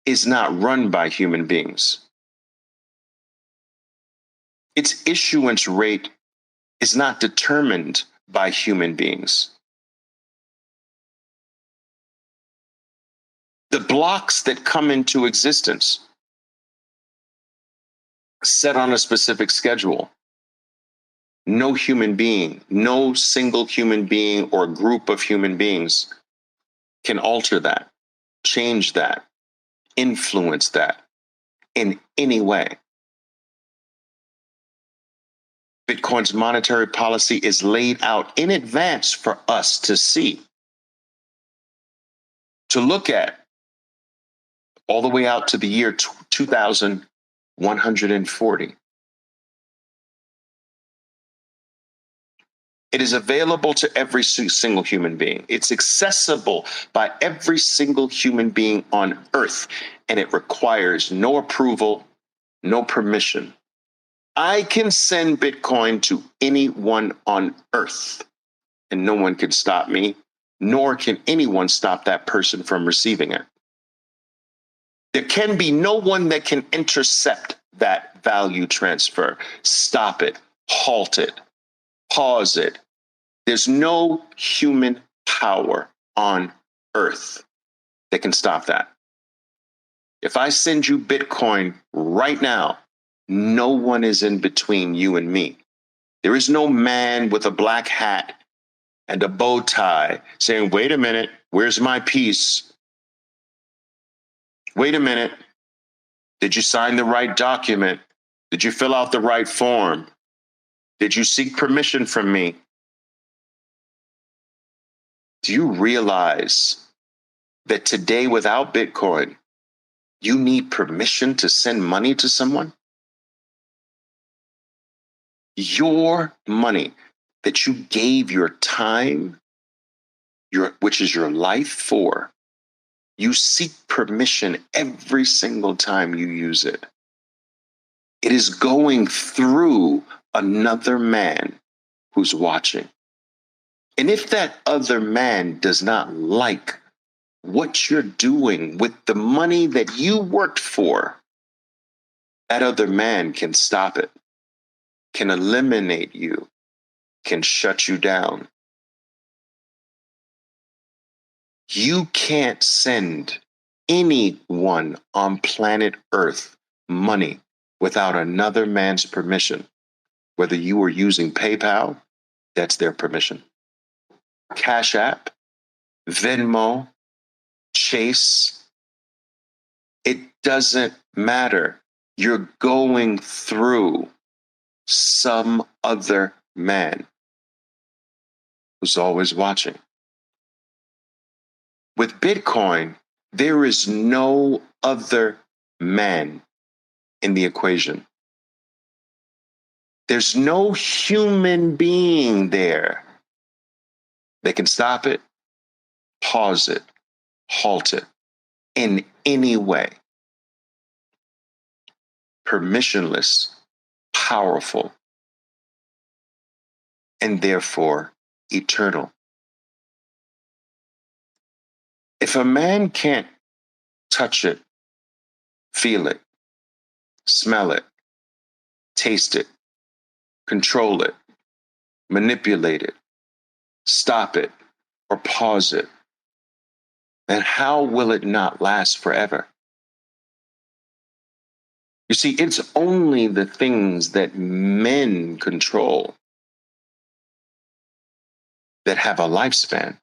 is not run by human beings. Its issuance rate is not determined by human beings. The blocks that come into existence set on a specific schedule. No human being, no single human being or group of human beings can alter that, change that, influence that in any way. Bitcoin's monetary policy is laid out in advance for us to see, to look at, all the way out to the year 2140. It is available to every single human being. It's accessible by every single human being on Earth, and it requires no approval, no permission. I can send Bitcoin to anyone on Earth, and no one can stop me, nor can anyone stop that person from receiving it. There can be no one that can intercept that value transfer, stop it, halt it, pause it. There's no human power on Earth that can stop that. If I send you Bitcoin right now, no one is in between you and me. There is no man with a black hat and a bow tie saying, wait a minute, where's my piece? Wait a minute. Did you sign the right document? Did you fill out the right form? Did you seek permission from me? Do you realize that today, without Bitcoin, you need permission to send money to someone? Your money that you gave your time, which is your life for, you seek permission every single time you use it. It is going through another man who's watching. And if that other man does not like what you're doing with the money that you worked for, that other man can stop it, can eliminate you, can shut you down. You can't send anyone on planet Earth money without another man's permission, whether you are using PayPal, that's their permission. Cash App, Venmo, Chase, it doesn't matter. You're going through some other man who's always watching. With Bitcoin, there is no other man in the equation. There's no human being there. They can stop it, pause it, halt it in any way. Permissionless, powerful, and therefore eternal. If a man can't touch it, feel it, smell it, taste it, control it, manipulate it, stop it, or pause it, then how will it not last forever? You see, it's only the things that men control that have a lifespan.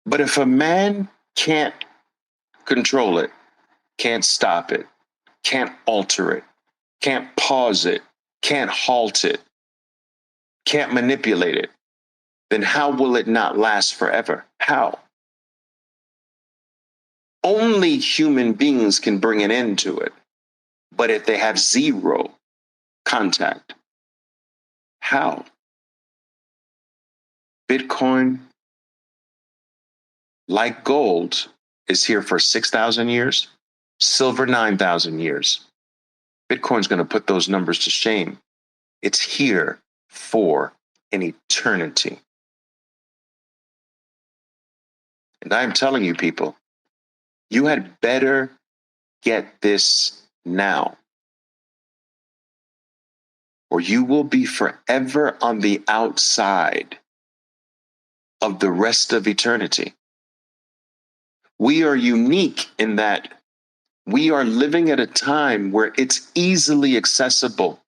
But if a man can't control it, can't stop it, can't alter it, can't pause it, can't halt it, can't manipulate it, then how will it not last forever? How? Only human beings can bring an end to it. But if they have zero contact, how? Bitcoin, like gold, is here for 6,000 years, silver 9,000 years. Bitcoin's going to put those numbers to shame. It's here for an eternity. And I'm telling you, people, you had better get this now, or you will be forever on the outside of the rest of eternity. We are unique in that we are living at a time where it's easily accessible,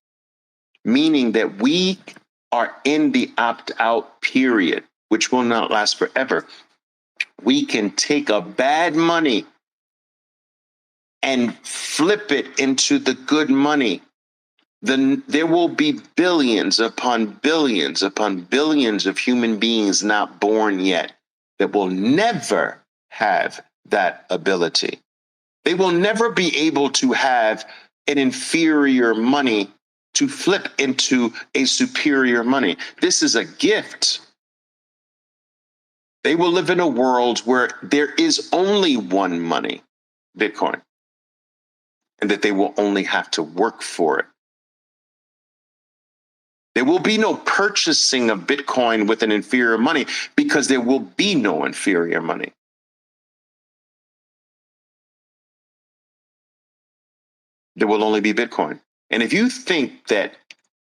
meaning that we are in the opt-out period, which will not last forever. We can take a bad money and flip it into the good money. Then there will be billions upon billions upon billions of human beings not born yet that will never have that ability. They will never be able to have an inferior money to flip into a superior money. This is a gift. They will live in a world where there is only one money, Bitcoin, and that they will only have to work for it. There will be no purchasing of Bitcoin with an inferior money because there will be no inferior money. There will only be Bitcoin. And if you think that,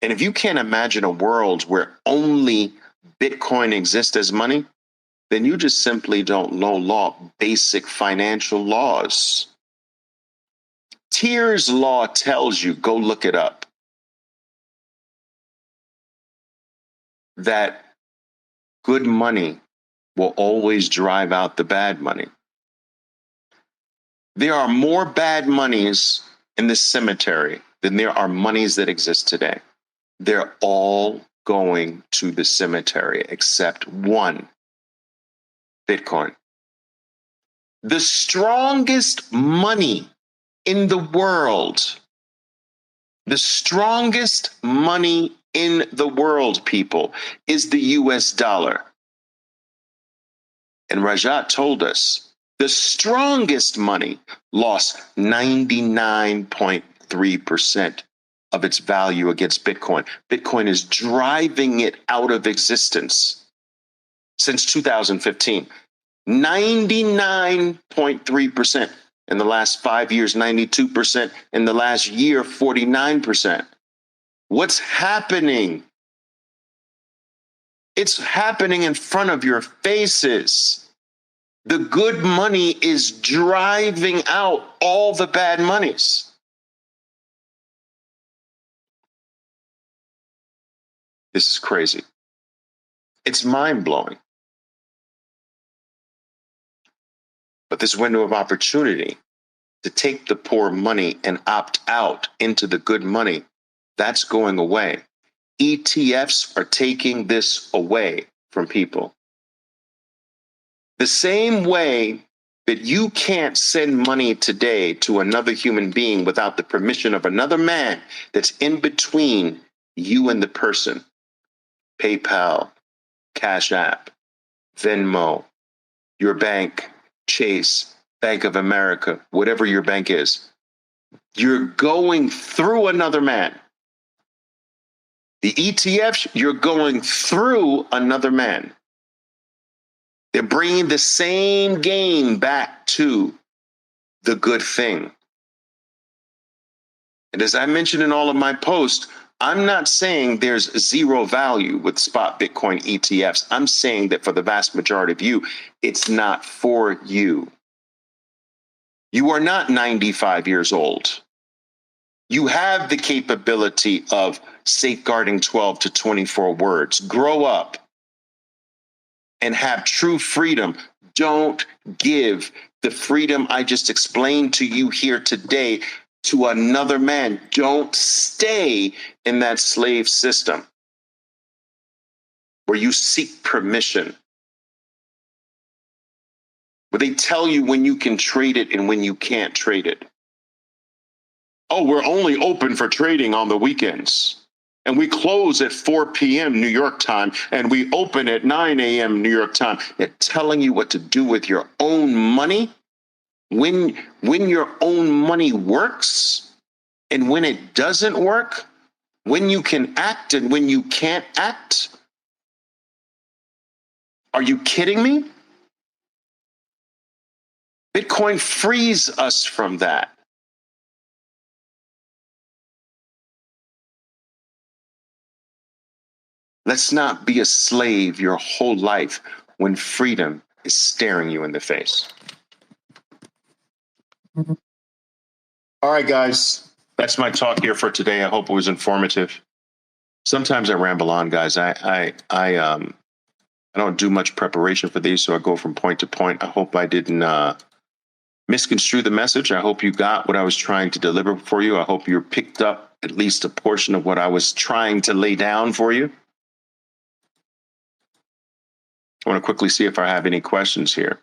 and if you can't imagine a world where only Bitcoin exists as money, then you just simply don't know basic financial laws. Tyr's law tells you, go look it up, that good money will always drive out the bad money. There are more bad monies in the cemetery than there are monies that exist today. They're all going to the cemetery except one, Bitcoin. The strongest money in the world, the strongest money in the world, people, is the US dollar. And Rajat told us the strongest money lost 99.3% of its value against Bitcoin. Bitcoin is driving it out of existence since 2015. 99.3% in the last 5 years, 92% in the last year, 49%. What's happening? It's happening in front of your faces. The good money is driving out all the bad monies. This is crazy. It's mind-blowing. But this window of opportunity to take the poor money and opt out into the good money, that's going away. ETFs are taking this away from people. The same way that you can't send money today to another human being without the permission of another man that's in between you and the person. PayPal, Cash App, Venmo, your bank, Chase, Bank of America, whatever your bank is. You're going through another man. The ETFs, you're going through another man. They're bringing the same game back to the good thing. And as I mentioned in all of my posts, I'm not saying there's zero value with spot Bitcoin ETFs. I'm saying that for the vast majority of you, it's not for you. You are not 95 years old. You have the capability of safeguarding 12 to 24 words. Grow up and have true freedom. Don't give the freedom I just explained to you here today to another man. Don't stay in that slave system where you seek permission, where they tell you when you can trade it and when you can't trade it. Oh, we're only open for trading on the weekends. And we close at 4 p.m. New York time, and we open at 9 a.m. New York time. They're telling you what to do with your own money. When your own money works and when it doesn't work, when you can act and when you can't act. Are you kidding me? Bitcoin frees us from that. Let's not be a slave your whole life when freedom is staring you in the face. All right, guys, that's my talk here for today. I hope it was informative. Sometimes I ramble on, guys. I don't do much preparation for these, so I go from point to point. I hope I didn't misconstrue the message. I hope you got what I was trying to deliver for you. I hope you picked up at least a portion of what I was trying to lay down for you. I want to quickly see if I have any questions here.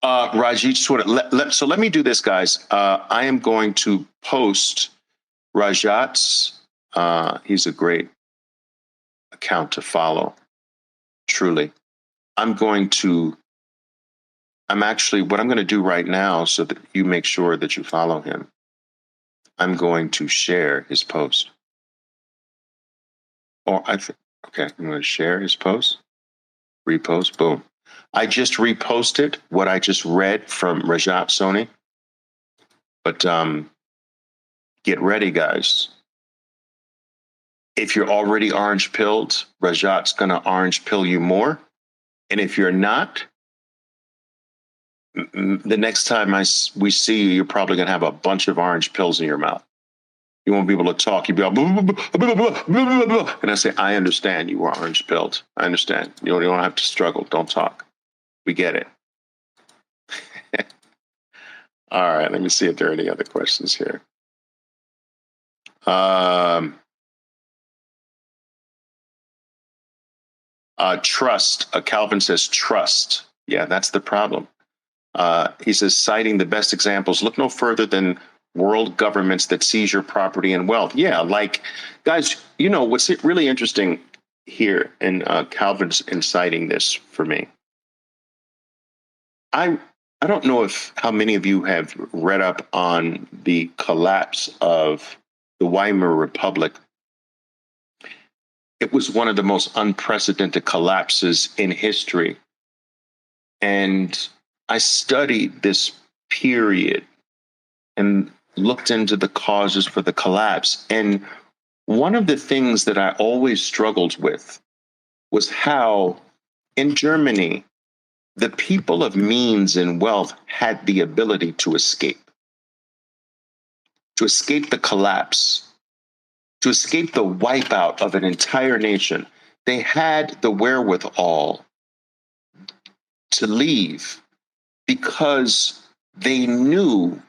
Rajit, so let me do this, guys. I am going to post Rajat's. He's a great account to follow, truly. What I'm going to do right now so that you make sure that you follow him, I'm going to share his post. Okay, I'm going to share his post, repost, boom. I just reposted what I just read from Rajat Soni. But get ready, guys. If you're already orange pilled, Rajat's going to orange pill you more. And if you're not, the next time we see you, you're probably going to have a bunch of orange pills in your mouth. You won't be able to talk. You'll be all blah, blah, blah, blah. And I say, I understand you were orange pilled. I understand. You don't have to struggle. Don't talk. We get it. All right. Let me see if there are any other questions here. Trust. Calvin says trust. Yeah, that's the problem. He says, citing the best examples, look no further than world governments that seize your property and wealth. Yeah, like, guys, you know, what's really interesting here, and Calvin's inciting this for me. I don't know how many of you have read up on the collapse of the Weimar Republic. It was one of the most unprecedented collapses in history. And I studied this period and looked into the causes for the collapse. And one of the things that I always struggled with was how In Germany, the people of means and wealth had the ability to escape the collapse, to escape the wipeout of an entire nation. They had the wherewithal to leave because they knew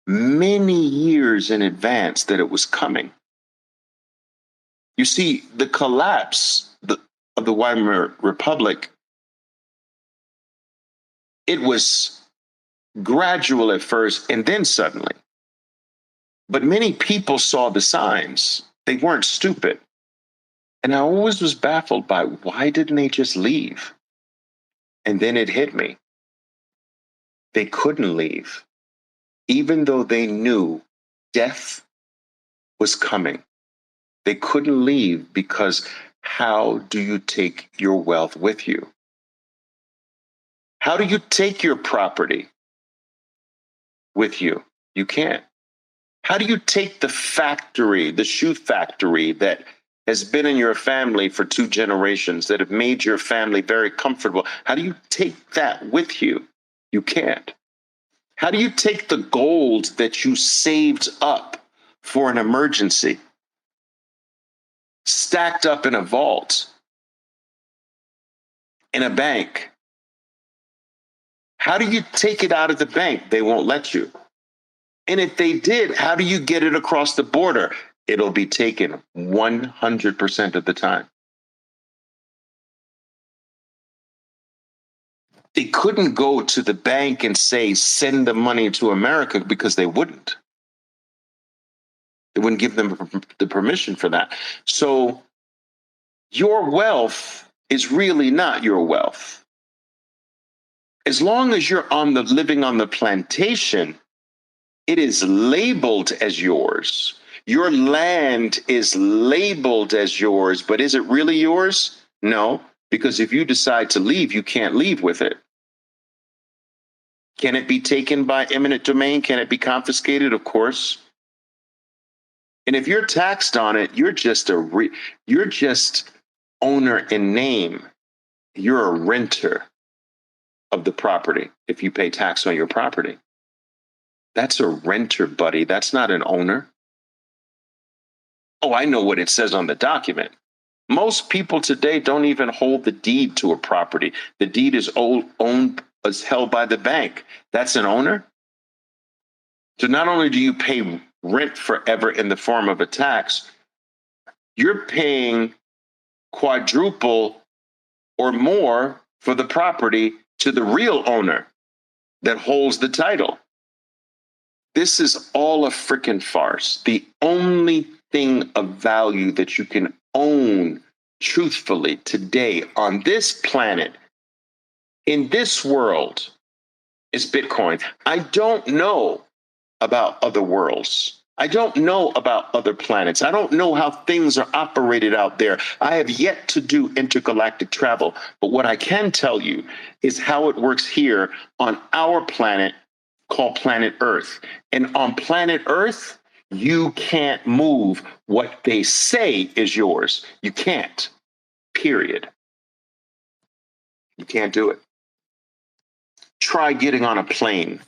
many years in advance that it was coming. You see, the collapse of the Weimar Republic, it was gradual at first and then suddenly. But many people saw the signs. They weren't stupid. And I always was baffled by why didn't they just leave? And then it hit me. They couldn't leave, even though they knew death was coming. They couldn't leave because how do you take your wealth with you? How do you take your property with you? You can't. How do you take the factory, the shoe factory that has been in your family for 2 generations, that have made your family very comfortable? How do you take that with you? You can't. How do you take the gold that you saved up for an emergency, stacked up in a vault, in a bank? How do you take it out of the bank? They won't let you. And if they did, how do you get it across the border? It'll be taken 100% of the time. They couldn't go to the bank and say, send the money to America, because they wouldn't. They wouldn't give them the permission for that. So your wealth is really not your wealth. As long as you're living on the plantation, it is labeled as yours. Your land is labeled as yours, but is it really yours? No, because if you decide to leave, you can't leave with it. Can it be taken by eminent domain? Can it be confiscated? Of course. And if you're taxed on it, you're just owner in name. You're a renter of the property if you pay tax on your property. That's a renter, buddy. That's not an owner. Oh, I know what it says on the document. Most people today don't even hold the deed to a property. The deed is held by the bank. That's an owner. So not only do you pay rent forever in the form of a tax, you're paying quadruple or more for the property to the real owner that holds the title. This is all a freaking farce. The only thing of value that you can own truthfully today on this planet, in this world, is Bitcoin. I don't know about other worlds. I don't know about other planets. I don't know how things are operated out there. I have yet to do intergalactic travel. But what I can tell you is how it works here on our planet called planet Earth. And on planet Earth, you can't move what they say is yours. You can't, period. You can't do it. Try getting on a plane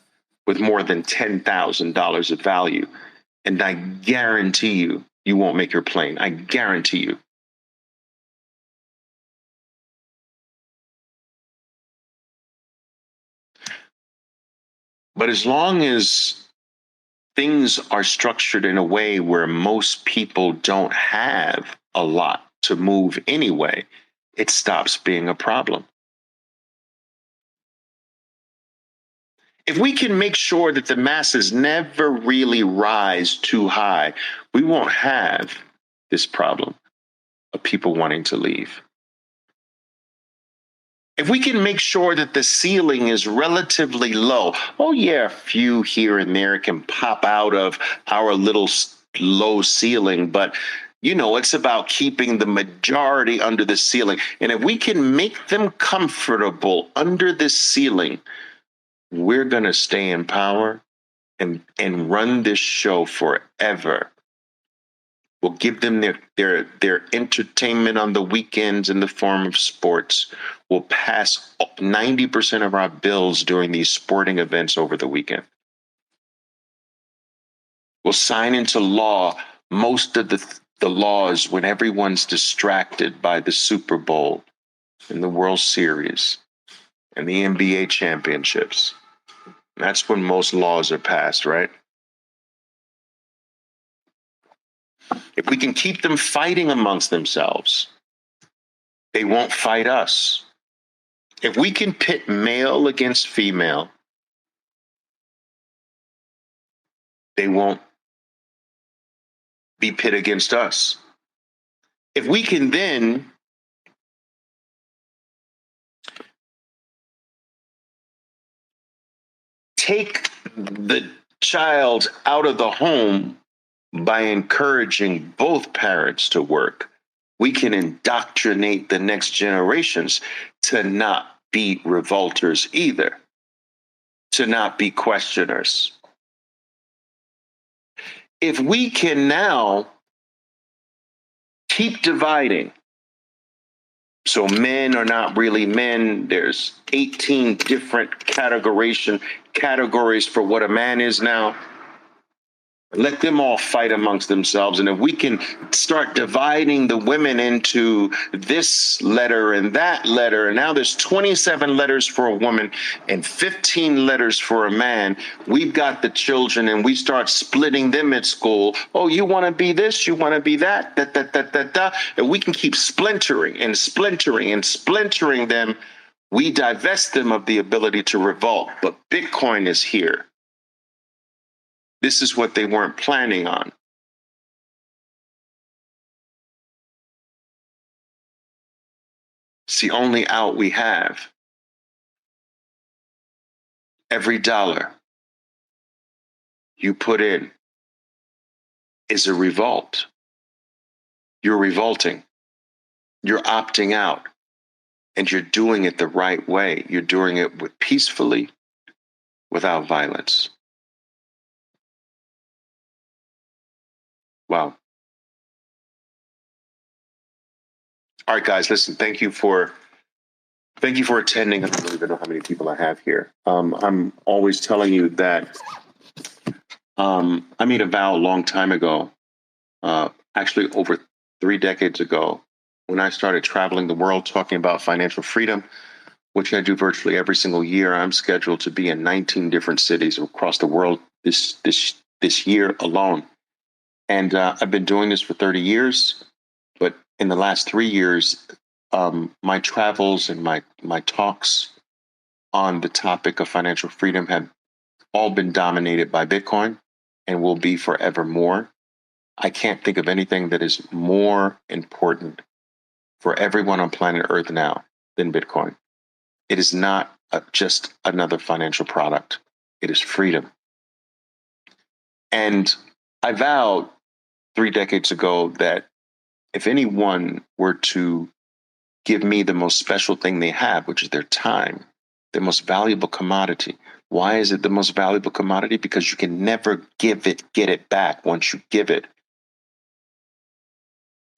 with more than $10,000 of value, and I guarantee you, you won't make your plane. I guarantee you. But as long as things are structured in a way where most people don't have a lot to move anyway, it stops being a problem. If we can make sure that the masses never really rise too high, we won't have this problem of people wanting to leave. If we can make sure that the ceiling is relatively low, oh yeah, a few here and there can pop out of our little low ceiling, but it's about keeping the majority under the ceiling. And if we can make them comfortable under this ceiling, we're going to stay in power and run this show forever. We'll give them their entertainment on the weekends in the form of sports. We'll pass 90% of our bills during these sporting events over the weekend. We'll sign into law most of the laws when everyone's distracted by the Super Bowl and the World Series and the NBA championships. That's when most laws are passed, right? If we can keep them fighting amongst themselves, they won't fight us. If we can pit male against female, they won't be pit against us. If we can then take the child out of the home by encouraging both parents to work, we can indoctrinate the next generations to not be revolters either, to not be questioners. If we can now keep dividing, so men are not really men, there's 18 different categories for what a man is now. Let them all fight amongst themselves. And if we can start dividing the women into this letter and that letter, and now there's 27 letters for a woman and 15 letters for a man, we've got the children and we start splitting them at school. Oh, you want to be this? You want to be that? And we can keep splintering and splintering and splintering them. We divest them of the ability to revolt. But Bitcoin is here. This is what they weren't planning on. It's the only out we have. Every dollar you put in is a revolt. You're revolting. You're opting out. And you're doing it the right way. You're doing it peacefully, without violence. Wow. All right, guys, listen, thank you for attending. I don't even know how many people I have here. I'm always telling you that I made a vow a long time ago, actually over 3 decades ago, when I started traveling the world talking about financial freedom, which I do virtually every single year. I'm scheduled to be in 19 different cities across the world this year alone. And I've been doing this for 30 years, but in the last 3 years, my travels and my talks on the topic of financial freedom have all been dominated by Bitcoin and will be forevermore. I can't think of anything that is more important for everyone on planet Earth now than Bitcoin. It is not just another financial product. It is freedom. And I vowed 3 decades ago that if anyone were to give me the most special thing they have, which is their time, the most valuable commodity. Why is it the most valuable commodity? Because you can never get it back once you give it.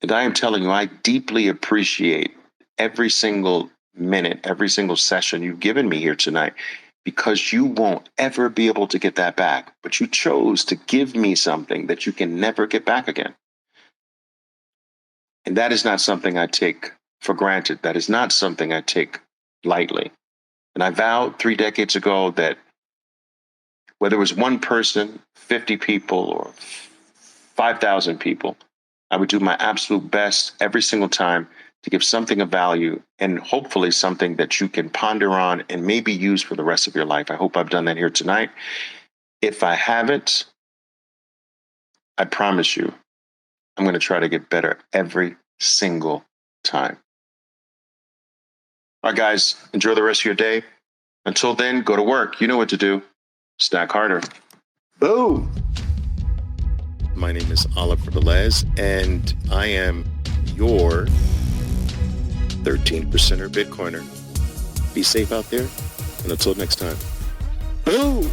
And I am telling you, I deeply appreciate every single minute, every single session you've given me here tonight, because you won't ever be able to get that back. But you chose to give me something that you can never get back again. And that is not something I take for granted. That is not something I take lightly. And I vowed 3 decades ago that whether it was one person, 50 people, or 5,000 people, I would do my absolute best every single time to give something of value, and hopefully something that you can ponder on and maybe use for the rest of your life. I hope I've done that here tonight. If I haven't, I promise you, I'm going to try to get better every single time. All right, guys, enjoy the rest of your day. Until then, go to work. You know what to do. Stack harder. Boom. My name is Oliver Velez, and I am your 13%er Bitcoiner. Be safe out there, and until next time. Boom.